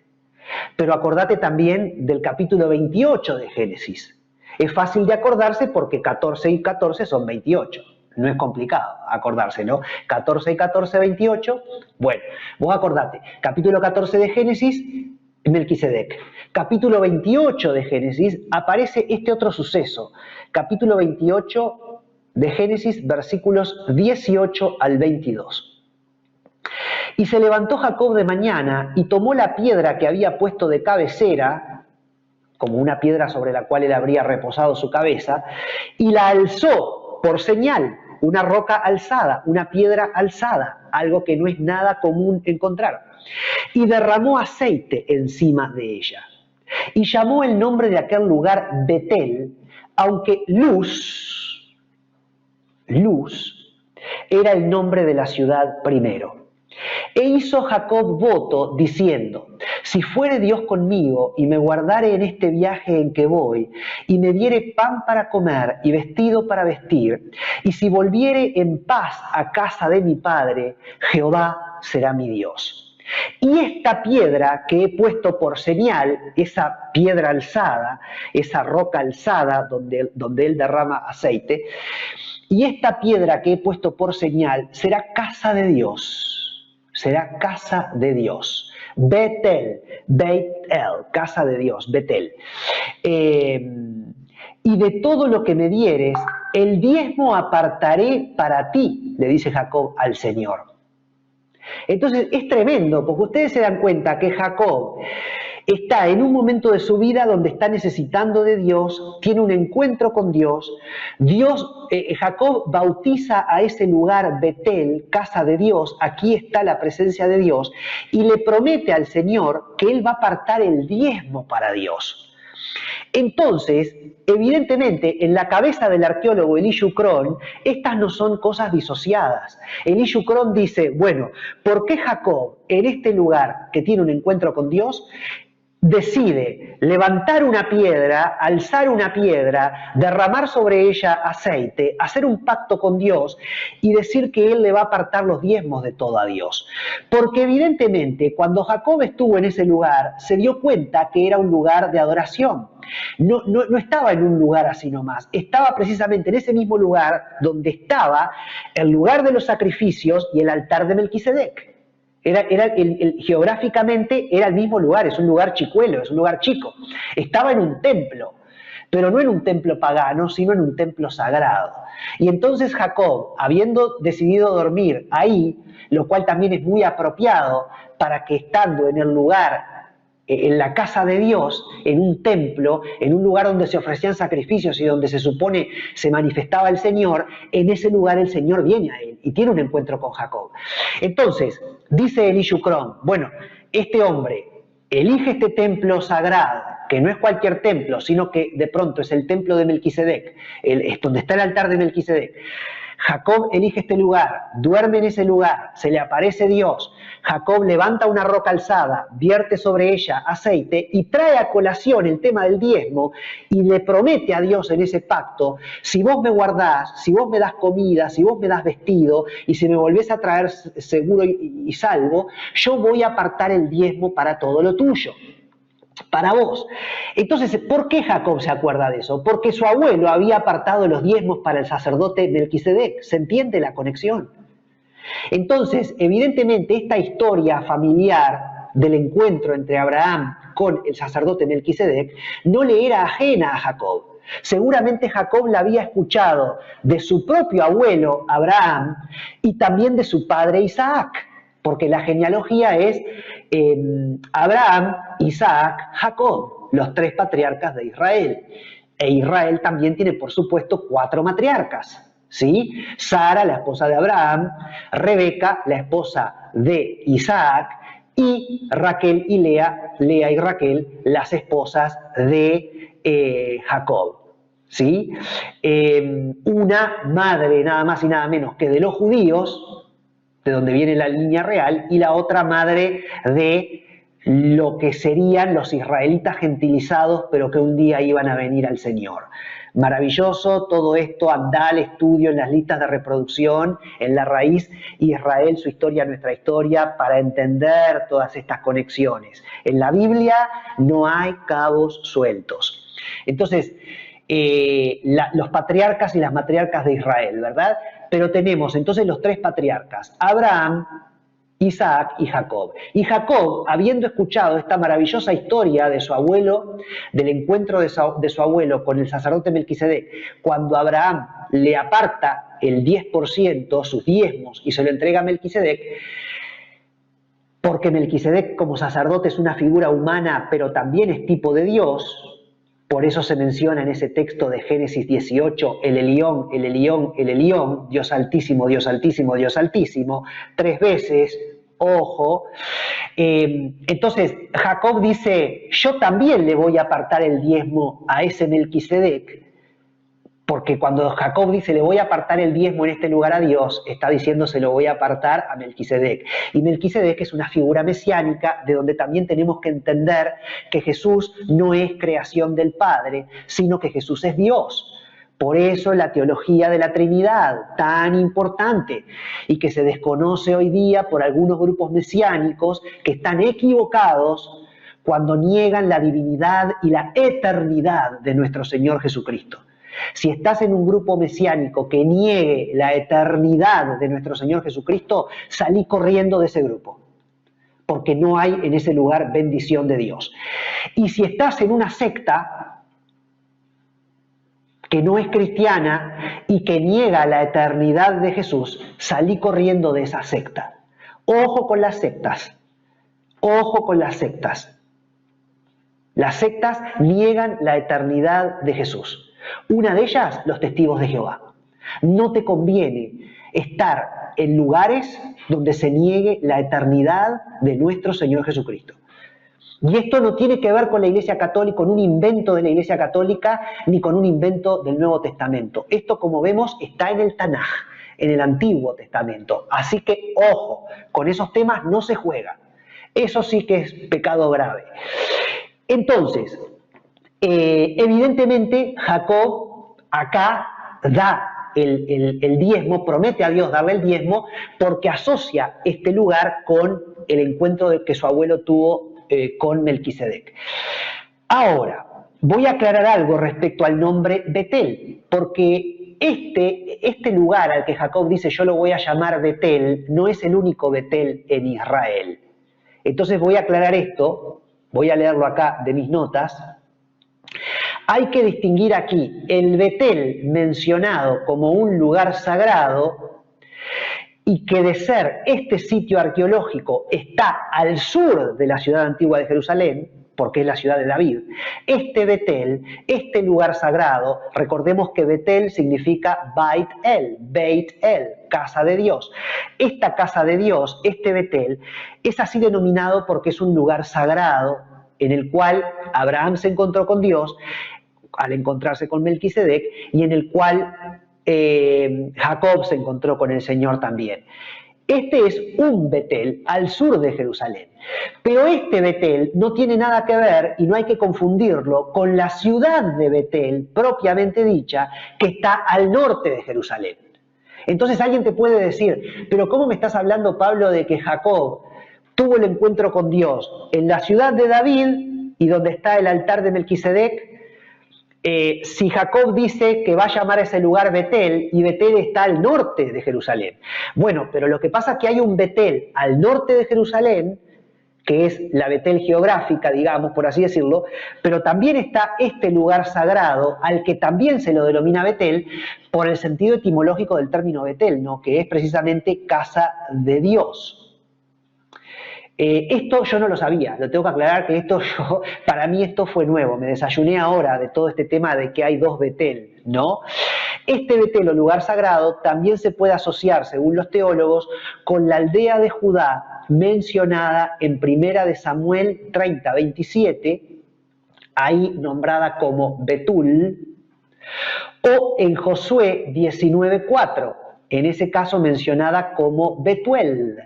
pero acordate también del capítulo 28 de Génesis. Es fácil de acordarse porque 14 y 14 son 28. No es complicado acordarse, ¿no? 14 y 14, 28. Bueno, vos acordate. Capítulo 14 de Génesis, Melquisedec. Capítulo 28 de Génesis, aparece este otro suceso. Capítulo 28 de Génesis, versículos 18 al 22. Y se levantó Jacob de mañana y tomó la piedra que había puesto de cabecera, como una piedra sobre la cual él habría reposado su cabeza, y la alzó por señal, una roca alzada, una piedra alzada, algo que no es nada común encontrar, y derramó aceite encima de ella. Y llamó el nombre de aquel lugar Betel, aunque Luz era el nombre de la ciudad primero. E hizo Jacob voto diciendo, si fuere Dios conmigo y me guardare en este viaje en que voy, y me diere pan para comer y vestido para vestir, y si volviere en paz a casa de mi Padre, Jehová será mi Dios. Y esta piedra que he puesto por señal, esa piedra alzada, esa roca alzada donde él derrama aceite, y esta piedra que he puesto por señal será casa de Dios, será casa de Dios. Betel, Beit-El, casa de Dios, Betel. Y de todo lo que me dieres, el diezmo apartaré para ti, le dice Jacob al Señor. Entonces es tremendo, porque ustedes se dan cuenta que Jacob está en un momento de su vida donde está necesitando de Dios, tiene un encuentro con Dios. Jacob bautiza a ese lugar Betel, casa de Dios, aquí está la presencia de Dios, y le promete al Señor que él va a apartar el diezmo para Dios. Entonces, evidentemente, en la cabeza del arqueólogo Elishu Kron, estas no son cosas disociadas. Elishu Kron dice, bueno, ¿por qué Jacob, en este lugar que tiene un encuentro con Dios, decide levantar una piedra, alzar una piedra, derramar sobre ella aceite, hacer un pacto con Dios y decir que él le va a apartar los diezmos de todo a Dios? Porque evidentemente cuando Jacob estuvo en ese lugar se dio cuenta que era un lugar de adoración. No estaba en un lugar así nomás, estaba precisamente en ese mismo lugar donde estaba el lugar de los sacrificios y el altar de Melquisedec. Geográficamente era el mismo lugar, es un lugar chicuelo, es un lugar chico. Estaba en un templo, pero no en un templo pagano, sino en un templo sagrado. Y entonces Jacob, habiendo decidido dormir ahí, lo cual también es muy apropiado para que estando en el lugar, en la casa de Dios, en un templo, en un lugar donde se ofrecían sacrificios y donde se supone se manifestaba el Señor, en ese lugar el Señor viene a él y tiene un encuentro con Jacob. Entonces, dice Elishu Kron, bueno, este hombre elige este templo sagrado, que no es cualquier templo, sino que de pronto es el templo de Melquisedec, es donde está el altar de Melquisedec. Jacob elige este lugar, duerme en ese lugar, se le aparece Dios. Jacob levanta una roca alzada, vierte sobre ella aceite y trae a colación el tema del diezmo y le promete a Dios en ese pacto, si vos me guardás, si vos me das comida, si vos me das vestido y si me volvés a traer seguro y salvo, yo voy a apartar el diezmo para todo lo tuyo. Para vos. Entonces, ¿por qué Jacob se acuerda de eso? Porque su abuelo había apartado los diezmos para el sacerdote Melquisedec. ¿Se entiende la conexión? Entonces, evidentemente, esta historia familiar del encuentro entre Abraham con el sacerdote Melquisedec no le era ajena a Jacob. Seguramente Jacob la había escuchado de su propio abuelo Abraham y también de su padre Isaac, porque la genealogía es Abraham, Isaac, Jacob, los 3 patriarcas de Israel. E Israel también tiene, por supuesto, 4 matriarcas, ¿sí? Sara, la esposa de Abraham, Rebeca, la esposa de Isaac, y Raquel y Lea y Raquel, las esposas de Jacob, ¿sí? Una madre nada más y nada menos que de los judíos, de donde viene la línea real, y la otra madre de lo que serían los israelitas gentilizados, pero que un día iban a venir al Señor. Maravilloso todo esto, anda al estudio en las listas de reproducción, en La Raíz, Israel, su historia, nuestra historia, para entender todas estas conexiones. En la Biblia no hay cabos sueltos. Entonces, los patriarcas y las matriarcas de Israel, ¿verdad? Pero tenemos entonces los 3 patriarcas, Abraham, Isaac y Jacob. Y Jacob, habiendo escuchado esta maravillosa historia de su abuelo, del encuentro de su abuelo con el sacerdote Melquisedec, cuando Abraham le aparta el 10%, sus diezmos, y se lo entrega a Melquisedec, porque Melquisedec como sacerdote es una figura humana, pero también es tipo de Dios. Por eso se menciona en ese texto de Génesis 18, el Elión, el Elión, el Elión, Dios altísimo, Dios altísimo, Dios altísimo, 3 veces, ojo. Entonces Jacob dice, yo también le voy a apartar el diezmo a ese Melquisedec, Porque cuando Jacob dice, le voy a apartar el diezmo en este lugar a Dios, está diciendo, se lo voy a apartar a Melquisedec. Y Melquisedec es una figura mesiánica de donde también tenemos que entender que Jesús no es creación del Padre, sino que Jesús es Dios. Por eso la teología de la Trinidad, tan importante, y que se desconoce hoy día por algunos grupos mesiánicos que están equivocados cuando niegan la divinidad y la eternidad de nuestro Señor Jesucristo. Si estás en un grupo mesiánico que niegue la eternidad de nuestro Señor Jesucristo, salí corriendo de ese grupo, porque no hay en ese lugar bendición de Dios. Y si estás en una secta que no es cristiana y que niega la eternidad de Jesús, salí corriendo de esa secta. Ojo con las sectas, ojo con las sectas. Las sectas niegan la eternidad de Jesús. Una de ellas, los testigos de Jehová. No te conviene estar en lugares donde se niegue la eternidad de nuestro Señor Jesucristo. Y esto no tiene que ver con la Iglesia Católica, con un invento de la Iglesia Católica, ni con un invento del Nuevo Testamento. Esto, como vemos, está en el Tanaj, en el Antiguo Testamento. Así que, ojo, con esos temas no se juega. Eso sí que es pecado grave. Entonces, evidentemente Jacob acá da el diezmo, promete a Dios darle el diezmo porque asocia este lugar con el encuentro que su abuelo tuvo con Melquisedec. Ahora, voy a aclarar algo respecto al nombre Betel, porque este lugar al que Jacob dice yo lo voy a llamar Betel no es el único Betel en Israel. Entonces voy a aclarar esto, voy a leerlo acá de mis notas. Hay que distinguir aquí el Betel mencionado como un lugar sagrado y que de ser este sitio arqueológico está al sur de la ciudad antigua de Jerusalén, porque es la ciudad de David. Este Betel, este lugar sagrado, recordemos que Betel significa Beit El, casa de Dios. Esta casa de Dios, este Betel, es así denominado porque es un lugar sagrado en el cual Abraham se encontró con Dios al encontrarse con Melquisedec y en el cual Jacob se encontró con el Señor también. Este es un Betel al sur de Jerusalén, pero este Betel no tiene nada que ver y no hay que confundirlo con la ciudad de Betel propiamente dicha que está al norte de Jerusalén. Entonces alguien te puede decir, pero ¿cómo me estás hablando, Pablo, de que Jacob tuvo el encuentro con Dios en la ciudad de David y donde está el altar de Melquisedec? Si Jacob dice que va a llamar a ese lugar Betel y Betel está al norte de Jerusalén. Bueno, pero lo que pasa es que hay un Betel al norte de Jerusalén, que es la Betel geográfica, digamos, por así decirlo, pero también está este lugar sagrado al que también se lo denomina Betel por el sentido etimológico del término Betel, ¿no? Que es precisamente casa de Dios. Esto yo no lo sabía, lo tengo que aclarar que para mí esto fue nuevo, me desayuné ahora de todo este tema de que hay dos Betel, ¿no? Este Betel o lugar sagrado también se puede asociar, según los teólogos, con la aldea de Judá mencionada en 1 Samuel 30:27, ahí nombrada como Betul, o en Josué 19:4, en ese caso mencionada como Betuel,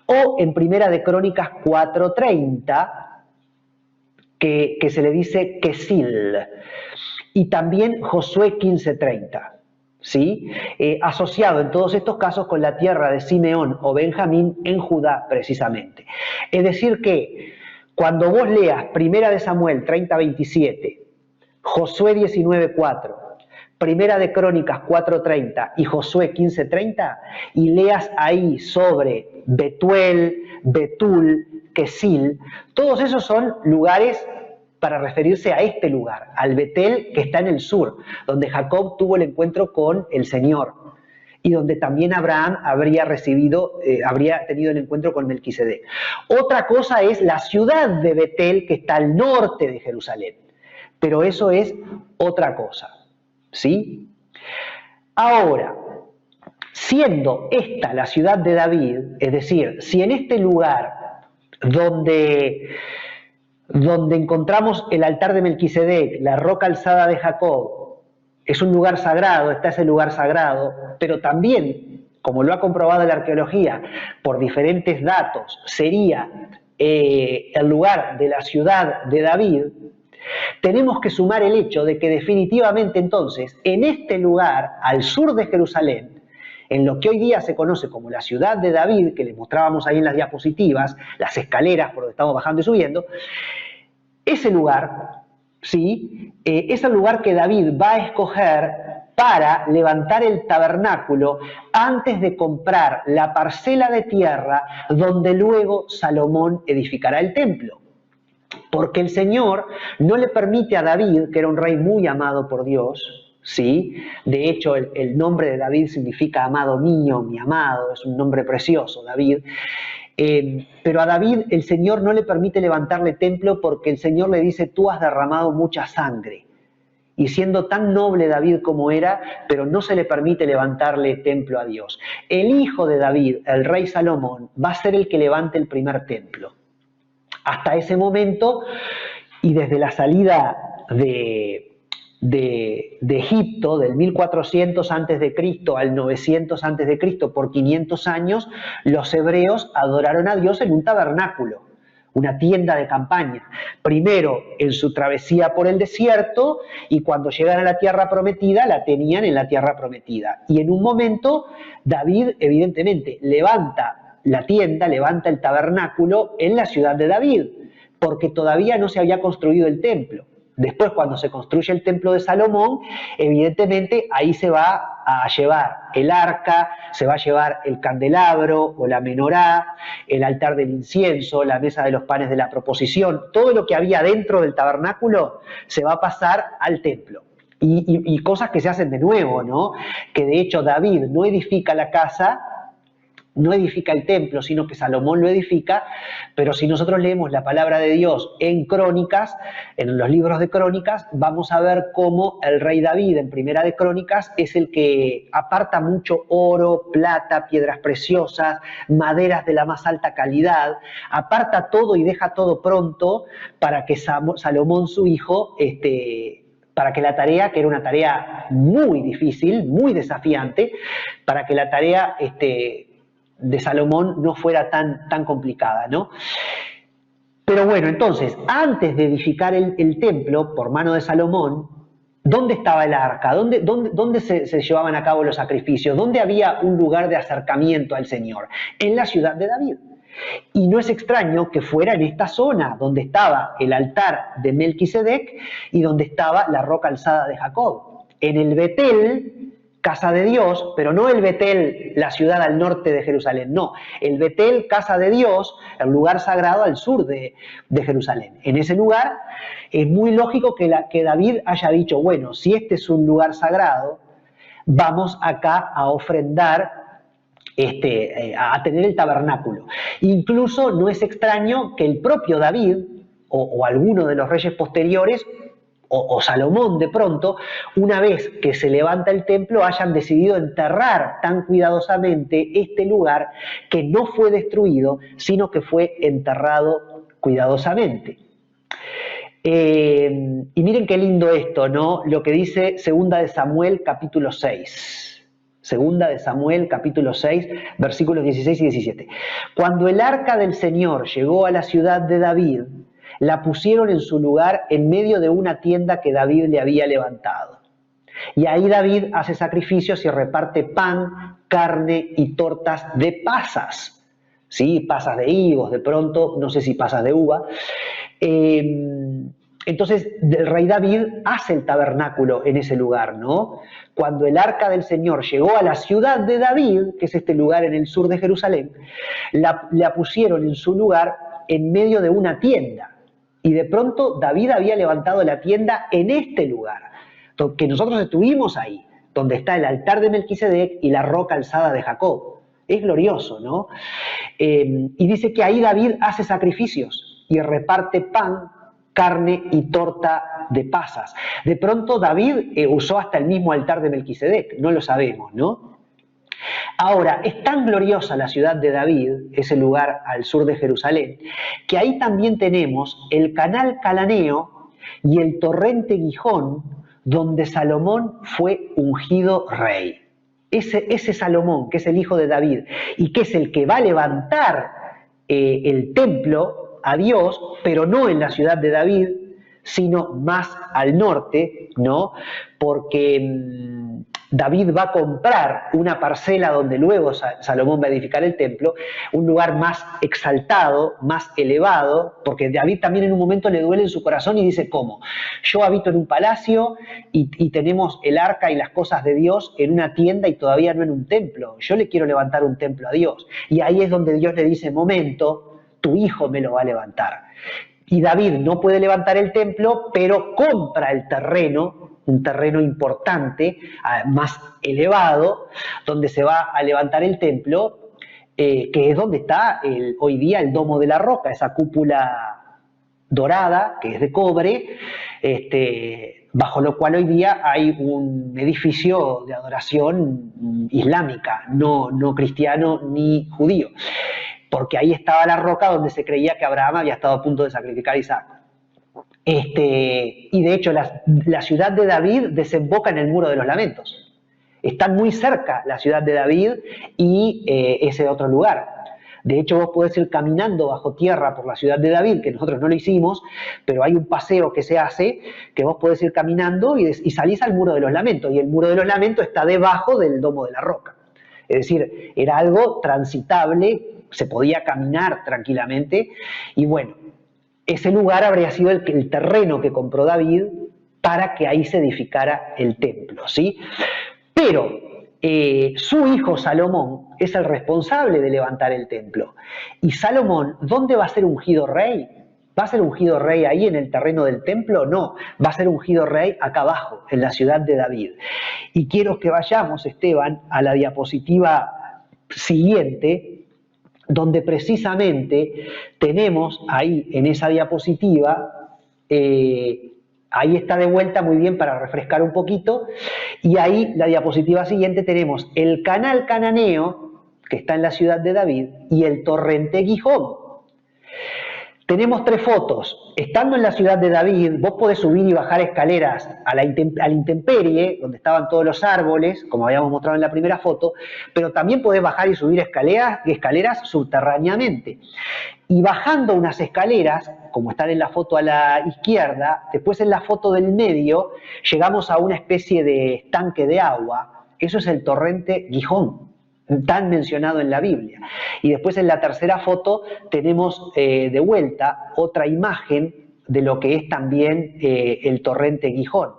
o en 1 de Crónicas 4:30, que se le dice Quesil, y también Josué 15:30, ¿sí? Asociado en todos estos casos con la tierra de Simeón o Benjamín en Judá precisamente. Es decir que cuando vos leas 1 de Samuel 30:27, Josué 19:4, 1 de Crónicas 4:30 y Josué 15:30 y leas ahí sobre Betuel, Betul, Quesil, todos esos son lugares para referirse a este lugar, al Betel que está en el sur, donde Jacob tuvo el encuentro con el Señor y donde también Abraham habría tenido el encuentro con Melquisedec. Otra cosa es la ciudad de Betel que está al norte de Jerusalén, pero eso es otra cosa, ¿sí? Ahora, siendo esta la ciudad de David, es decir, si en este lugar donde encontramos el altar de Melquisedec, la roca alzada de Jacob, es un lugar sagrado, está ese lugar sagrado, pero también, como lo ha comprobado la arqueología, por diferentes datos, sería el lugar de la ciudad de David. Tenemos que sumar el hecho de que definitivamente entonces, en este lugar, al sur de Jerusalén, en lo que hoy día se conoce como la ciudad de David, que les mostrábamos ahí en las diapositivas, las escaleras por donde estamos bajando y subiendo, ese lugar, ¿sí? Es el lugar que David va a escoger para levantar el tabernáculo antes de comprar la parcela de tierra donde luego Salomón edificará el templo. Porque el Señor no le permite a David, que era un rey muy amado por Dios, ¿sí? De hecho, el nombre de David significa amado mío, mi amado, es un nombre precioso, David. Pero a David el Señor no le permite levantarle templo porque el Señor le dice, tú has derramado mucha sangre. Y siendo tan noble David como era, pero no se le permite levantarle templo a Dios. El hijo de David, el rey Salomón, va a ser el que levante el primer templo. Hasta ese momento, y desde la salida de Egipto, del 1400 a.C. al 900 a.C., por 500 años, los hebreos adoraron a Dios en un tabernáculo, una tienda de campaña. Primero en su travesía por el desierto, y cuando llegan a la tierra prometida, la tenían en la tierra prometida. Y en un momento, David, evidentemente, levanta la tienda, levanta el tabernáculo en la ciudad de David, porque todavía no se había construido el templo. Después, cuando se construye el templo de Salomón, evidentemente ahí se va a llevar el arca, se va a llevar el candelabro o la menorá, el altar del incienso, la mesa de los panes de la proposición, todo lo que había dentro del tabernáculo se va a pasar al templo. Y cosas que se hacen de nuevo, ¿no? Que de hecho David no edifica la casa, no edifica el templo, sino que Salomón lo edifica, pero si nosotros leemos la palabra de Dios en Crónicas, en los libros de Crónicas, vamos a ver cómo el rey David en Primera de Crónicas es el que aparta mucho oro, plata, piedras preciosas, maderas de la más alta calidad, aparta todo y deja todo pronto para que Salomón, su hijo, para que la tarea, que era una tarea muy difícil, muy desafiante, para que la tarea de Salomón no fuera tan complicada, ¿no? Pero bueno, entonces, antes de edificar el templo por mano de Salomón, ¿dónde estaba el arca? ¿Dónde se llevaban a cabo los sacrificios? ¿Dónde había un lugar de acercamiento al Señor? En la ciudad de David. Y no es extraño que fuera en esta zona donde estaba el altar de Melquisedec y donde estaba la roca alzada de Jacob. En el Betel, casa de Dios, pero no el Betel, la ciudad al norte de Jerusalén, no, el Betel, casa de Dios, el lugar sagrado al sur de Jerusalén. En ese lugar es muy lógico que David haya dicho, bueno, si este es un lugar sagrado, vamos acá a ofrendar, a tener el tabernáculo. Incluso no es extraño que el propio David o alguno de los reyes posteriores o Salomón de pronto, una vez que se levanta el templo, hayan decidido enterrar tan cuidadosamente este lugar que no fue destruido, sino que fue enterrado cuidadosamente. Y miren qué lindo esto, ¿no? Lo que dice Segunda de Samuel capítulo 6. Segunda de Samuel capítulo 6, versículos 16 y 17. Cuando el arca del Señor llegó a la ciudad de David, la pusieron en su lugar en medio de una tienda que David le había levantado. Y ahí David hace sacrificios y reparte pan, carne y tortas de pasas. ¿Sí? Pasas de higos, de pronto, no sé si pasas de uva. Entonces, el rey David hace el tabernáculo en ese lugar, ¿no? Cuando el arca del Señor llegó a la ciudad de David, que es este lugar en el sur de Jerusalén, la pusieron en su lugar en medio de una tienda. Y de pronto David había levantado la tienda en este lugar, que nosotros estuvimos ahí, donde está el altar de Melquisedec y la roca alzada de Jacob. Es glorioso, ¿no? Y dice que ahí David hace sacrificios y reparte pan, carne y torta de pasas. De pronto David usó hasta el mismo altar de Melquisedec, no lo sabemos, ¿no? Ahora, es tan gloriosa la ciudad de David, ese lugar al sur de Jerusalén, que ahí también tenemos el canal Cananeo y el torrente Gijón, donde Salomón fue ungido rey. Ese Salomón, que es el hijo de David y que es el que va a levantar el templo a Dios, pero no en la ciudad de David, sino más al norte, ¿no? Porque David va a comprar una parcela donde luego Salomón va a edificar el templo, un lugar más exaltado, más elevado, porque David también en un momento le duele en su corazón y dice, ¿cómo? Yo habito en un palacio y tenemos el arca y las cosas de Dios en una tienda y todavía no en un templo. Yo le quiero levantar un templo a Dios. Y ahí es donde Dios le dice, momento, tu hijo me lo va a levantar. Y David no puede levantar el templo, pero compra el terreno, un terreno importante, más elevado, donde se va a levantar el templo, que es donde está hoy día el Domo de la Roca, esa cúpula dorada, que es de cobre, bajo lo cual hoy día hay un edificio de adoración islámica, no cristiano ni judío, porque ahí estaba la roca donde se creía que Abraham había estado a punto de sacrificar a Isaac. Y de hecho la ciudad de David desemboca en el Muro de los Lamentos. Están muy cerca la ciudad de David y ese otro lugar. De hecho, vos podés ir caminando bajo tierra por la ciudad de David, que nosotros no lo hicimos, pero hay un paseo que se hace, que vos podés ir caminando y salís al Muro de los Lamentos, y el Muro de los Lamentos está debajo del Domo de la Roca. Es decir, era algo transitable, se podía caminar tranquilamente, y bueno, ese lugar habría sido el terreno que compró David para que ahí se edificara el templo, ¿sí? Pero su hijo Salomón es el responsable de levantar el templo. Y Salomón, ¿dónde va a ser ungido rey? ¿Va a ser ungido rey ahí en el terreno del templo? No, va a ser ungido rey acá abajo, en la ciudad de David. Y quiero que vayamos, Esteban, a la diapositiva siguiente, donde precisamente tenemos ahí en esa diapositiva, ahí está de vuelta muy bien para refrescar un poquito, y ahí la diapositiva siguiente tenemos el canal cananeo, que está en la ciudad de David, y el torrente Gihón. Tenemos 3 fotos. Estando en la ciudad de David, vos podés subir y bajar escaleras a la intemperie, donde estaban todos los árboles, como habíamos mostrado en la primera foto, pero también podés bajar y subir escaleras subterráneamente. Y bajando unas escaleras, como están en la foto a la izquierda, después en la foto del medio, llegamos a una especie de estanque de agua. Eso es el torrente Gihón, tan mencionado en la Biblia. Y después en la tercera foto tenemos de vuelta otra imagen de lo que es también el torrente Gihón.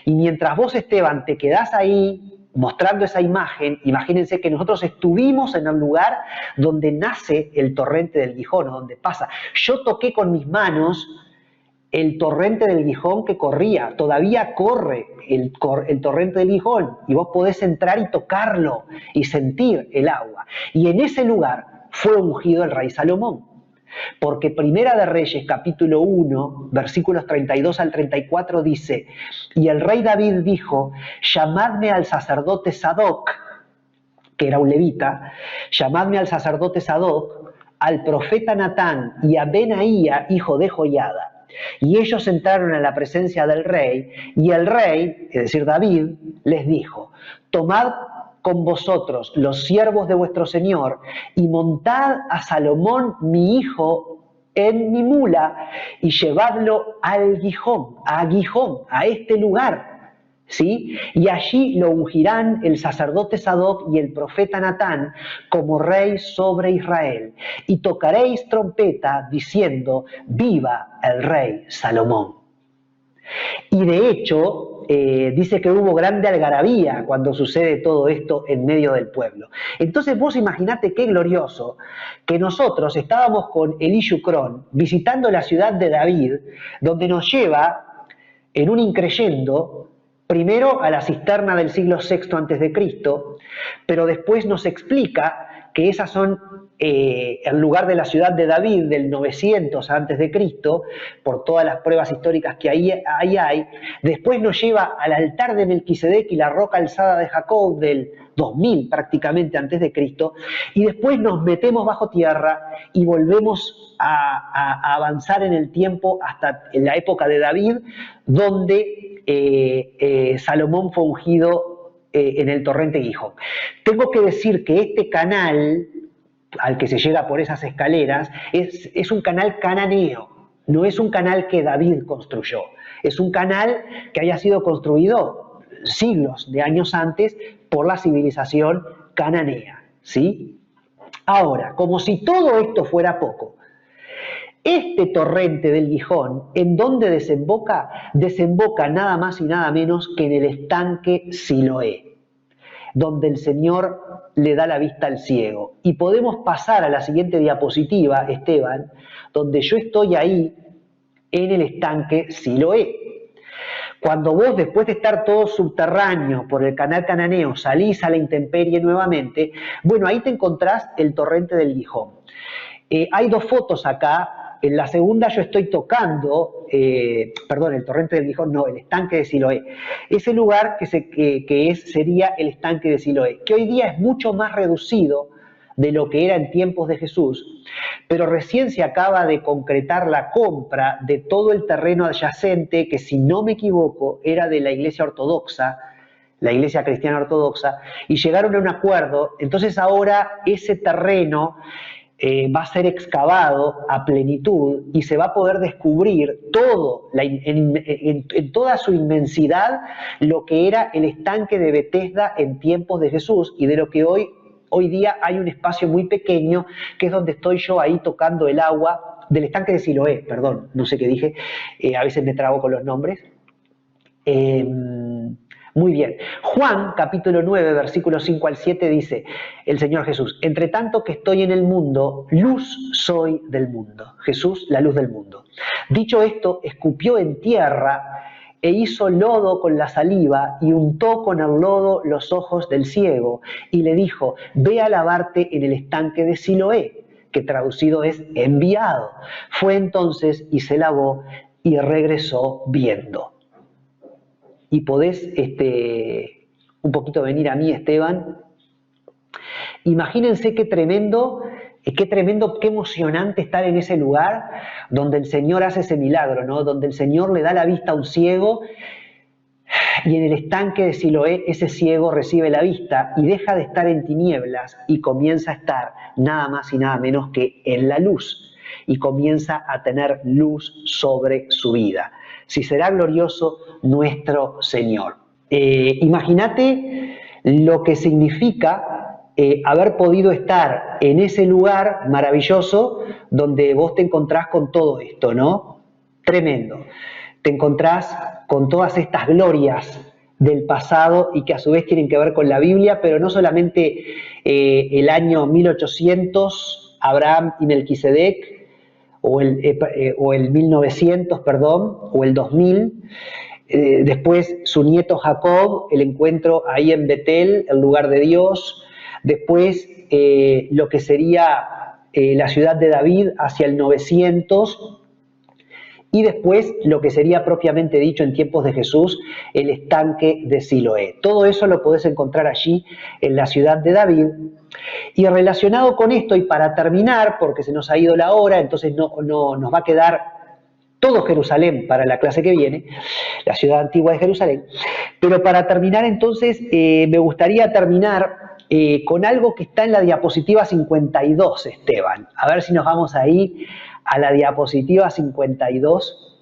Y mientras vos, Esteban, te quedás ahí mostrando esa imagen, imagínense que nosotros estuvimos en el lugar donde nace el torrente del Gihón, donde pasa. Yo toqué con mis manos el torrente del Gihón que corría, todavía corre el torrente del Gihón, y vos podés entrar y tocarlo y sentir el agua. Y en ese lugar fue ungido el rey Salomón, porque Primera de Reyes, capítulo 1, versículos 32 al 34 dice, y el rey David dijo, llamadme al sacerdote Sadoc, que era un levita, llamadme al sacerdote Sadoc, al profeta Natán y a Benaía, hijo de Joiada. Y ellos entraron a la presencia del rey, y el rey, es decir, David, les dijo, tomad con vosotros los siervos de vuestro señor, y montad a Salomón mi hijo en mi mula, y llevadlo al Gihón, a este lugar, ¿sí? Y allí lo ungirán el sacerdote Sadoc y el profeta Natán como rey sobre Israel. Y tocaréis trompeta diciendo, viva el rey Salomón. Y de hecho, dice que hubo grande algarabía cuando sucede todo esto en medio del pueblo. Entonces vos imaginate qué glorioso que nosotros estábamos con Elihu Cron visitando la ciudad de David, donde nos lleva en un increyendo primero a la cisterna del siglo VI a.C., pero después nos explica que esas son el lugar de la ciudad de David del 900 a.C., por todas las pruebas históricas que ahí hay. Después nos lleva al altar de Melquisedec y la roca alzada de Jacob del 2000 prácticamente antes de Cristo, y después nos metemos bajo tierra y volvemos a avanzar en el tiempo hasta en la época de David, donde Salomón fue ungido en el torrente Gihón. Tengo que decir que este canal al que se llega por esas escaleras es un canal cananeo, no es un canal que David construyó, es un canal que haya sido construido siglos de años antes por la civilización cananea, ¿sí? Ahora, como si todo esto fuera poco, este torrente del Gihón, ¿en dónde desemboca? Desemboca nada más y nada menos que en el estanque Siloé, donde el Señor le da la vista al ciego. Y podemos pasar a la siguiente diapositiva, Esteban, donde yo estoy ahí en el estanque Siloé. Cuando vos, después de estar todo subterráneo por el canal cananeo, salís a la intemperie nuevamente, bueno, ahí te encontrás el torrente del Gihón. Hay dos fotos acá. En la segunda yo estoy tocando, el torrente del Gihón, no, el estanque de Siloé. Ese lugar sería el estanque de Siloé, que hoy día es mucho más reducido de lo que era en tiempos de Jesús, pero recién se acaba de concretar la compra de todo el terreno adyacente, que si no me equivoco era de la Iglesia Ortodoxa, la Iglesia Cristiana Ortodoxa, y llegaron a un acuerdo. Entonces ahora ese terreno va a ser excavado a plenitud y se va a poder descubrir todo, en toda su inmensidad, lo que era el estanque de Betesda en tiempos de Jesús, y de lo que hoy día hay un espacio muy pequeño, que es donde estoy yo ahí tocando el agua, del estanque de Siloé, perdón, no sé qué dije, a veces me trago con los nombres. Muy bien. Juan, capítulo 9, versículos 5 al 7, dice el Señor Jesús: entre tanto que estoy en el mundo, luz soy del mundo. Jesús, la luz del mundo. Dicho esto, escupió en tierra e hizo lodo con la saliva y untó con el lodo los ojos del ciego y le dijo: ve a lavarte en el estanque de Siloé, que traducido es enviado. Fue entonces y se lavó y regresó viendo. Y podés un poquito venir a mí, Esteban. Imagínense qué tremendo, qué emocionante estar en ese lugar donde el Señor hace ese milagro, ¿no? Donde el Señor le da la vista a un ciego, y en el estanque de Siloé ese ciego recibe la vista y deja de estar en tinieblas y comienza a estar nada más y nada menos que en la luz, y comienza a tener luz sobre su vida. Si será glorioso nuestro Señor. Imagínate lo que significa haber podido estar en ese lugar maravilloso donde vos te encontrás con todo esto, ¿no? Tremendo. Te encontrás con todas estas glorias del pasado y que a su vez tienen que ver con la Biblia, pero no solamente el año 1800, Abraham y Melquisedec, o el 1900, perdón, o el 2000, después su nieto Jacob, el encuentro ahí en Betel, el lugar de Dios, después lo que sería la ciudad de David hacia el 900, y después lo que sería propiamente dicho en tiempos de Jesús, el estanque de Siloé. Todo eso lo podés encontrar allí en la ciudad de David. Y relacionado con esto, y para terminar, porque se nos ha ido la hora, entonces no nos va a quedar todo Jerusalén para la clase que viene, la ciudad antigua de Jerusalén, pero para terminar entonces me gustaría terminar con algo que está en la diapositiva 52, Esteban. A ver si nos vamos ahí a la diapositiva 52,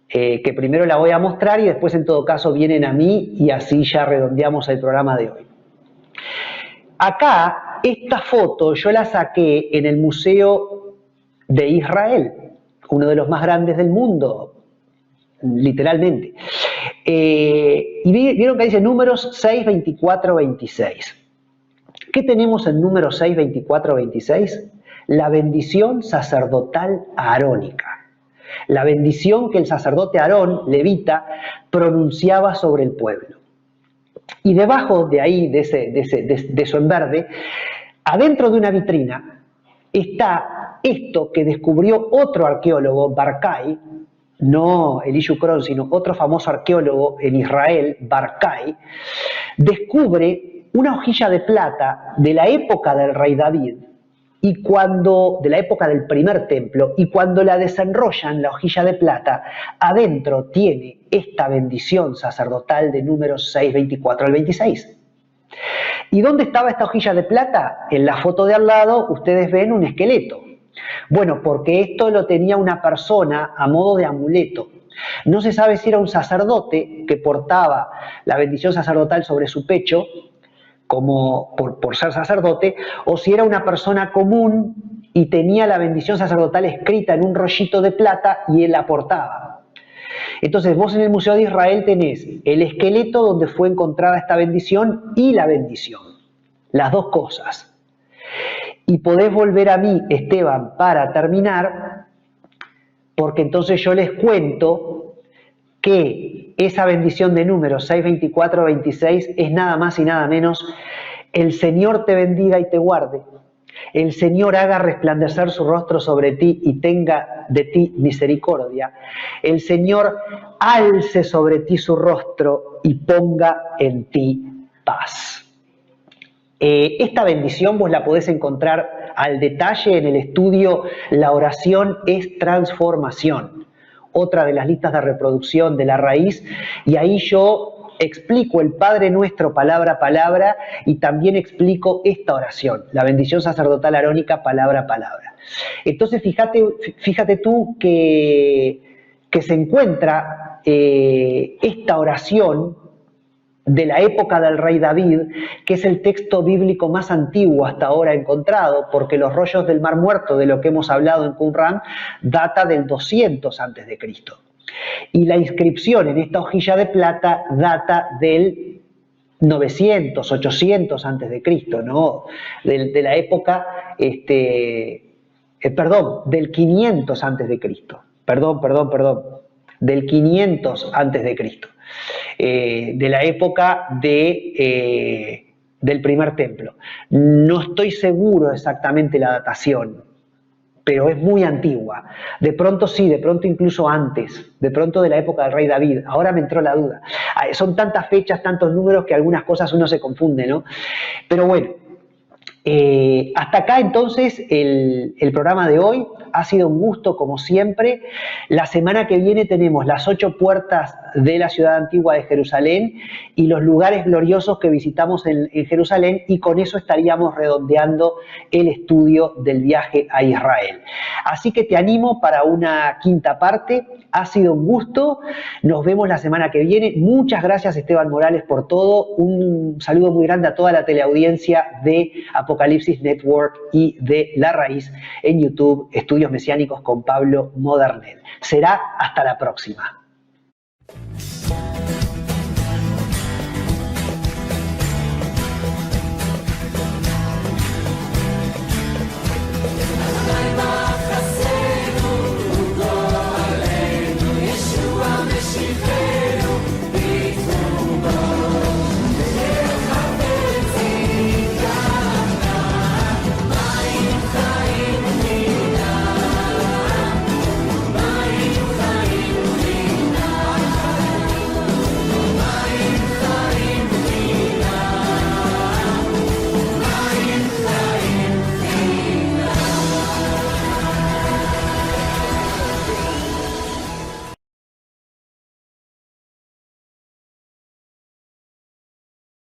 que primero la voy a mostrar y después en todo caso vienen a mí y así ya redondeamos el programa de hoy. Acá, esta foto yo la saqué en el Museo de Israel, uno de los más grandes del mundo, literalmente. Y vieron que dice números 6, 24, 26. ¿Qué tenemos en números 6, 24, 26? La bendición sacerdotal arónica. La bendición que el sacerdote Aarón, levita, pronunciaba sobre el pueblo. Y debajo de ahí, de eso en verde, adentro de una vitrina, está esto que descubrió otro arqueólogo, Barkai, no Elishu Kron, sino otro famoso arqueólogo en Israel, Barkai, descubre una hojilla de plata de la época del rey David, de la época del primer templo, y cuando la desenrollan, la hojilla de plata, adentro tiene esta bendición sacerdotal de Números 6, 24 al 26. ¿Y dónde estaba esta hojilla de plata? En la foto de al lado ustedes ven un esqueleto. Bueno, porque esto lo tenía una persona a modo de amuleto. No se sabe si era un sacerdote que portaba la bendición sacerdotal sobre su pecho, como por ser sacerdote, o si era una persona común y tenía la bendición sacerdotal escrita en un rollito de plata y él la portaba. Entonces vos en el Museo de Israel tenés el esqueleto donde fue encontrada esta bendición y la bendición, las dos cosas. Y podés volver a mí, Esteban, para terminar, porque entonces yo les cuento que esa bendición de Números 6, 24, 26 es nada más y nada menos: el Señor te bendiga y te guarde, el Señor haga resplandecer su rostro sobre ti y tenga de ti misericordia, el Señor alce sobre ti su rostro y ponga en ti paz. Esta bendición vos la podés encontrar al detalle en el estudio La oración es transformación, otra de las listas de reproducción de La Raíz, y ahí yo explico el Padre Nuestro palabra a palabra y también explico esta oración, la bendición sacerdotal arónica palabra a palabra. Entonces fíjate tú que se encuentra esta oración de la época del rey David, que es el texto bíblico más antiguo hasta ahora encontrado, porque los rollos del Mar Muerto, de lo que hemos hablado en Qumran, data del 200 a.C. Y la inscripción en esta hojilla de plata data del 900, 800 a.C., ¿no? De la época, del 500 a.C., del 500 a.C., de la época del primer templo. No estoy seguro exactamente la datación, pero es muy antigua. De pronto sí, de pronto incluso antes, de pronto de la época del rey David. Ahora me entró la duda. Son tantas fechas, tantos números que algunas cosas uno se confunde, ¿no? Pero bueno, hasta acá entonces el programa de hoy. Ha sido un gusto como siempre. La semana que viene tenemos las 8 puertas de la ciudad antigua de Jerusalén y los lugares gloriosos que visitamos en Jerusalén, y con eso estaríamos redondeando el estudio del viaje a Israel. Así que te animo para una quinta parte. Ha sido un gusto. Nos vemos la semana que viene. Muchas gracias, Esteban Morales, por todo. Un saludo muy grande a toda la teleaudiencia de Apocalipsis Network y de La Raíz en YouTube, Estudios Mesiánicos con Pablo Modernel. Será hasta la próxima.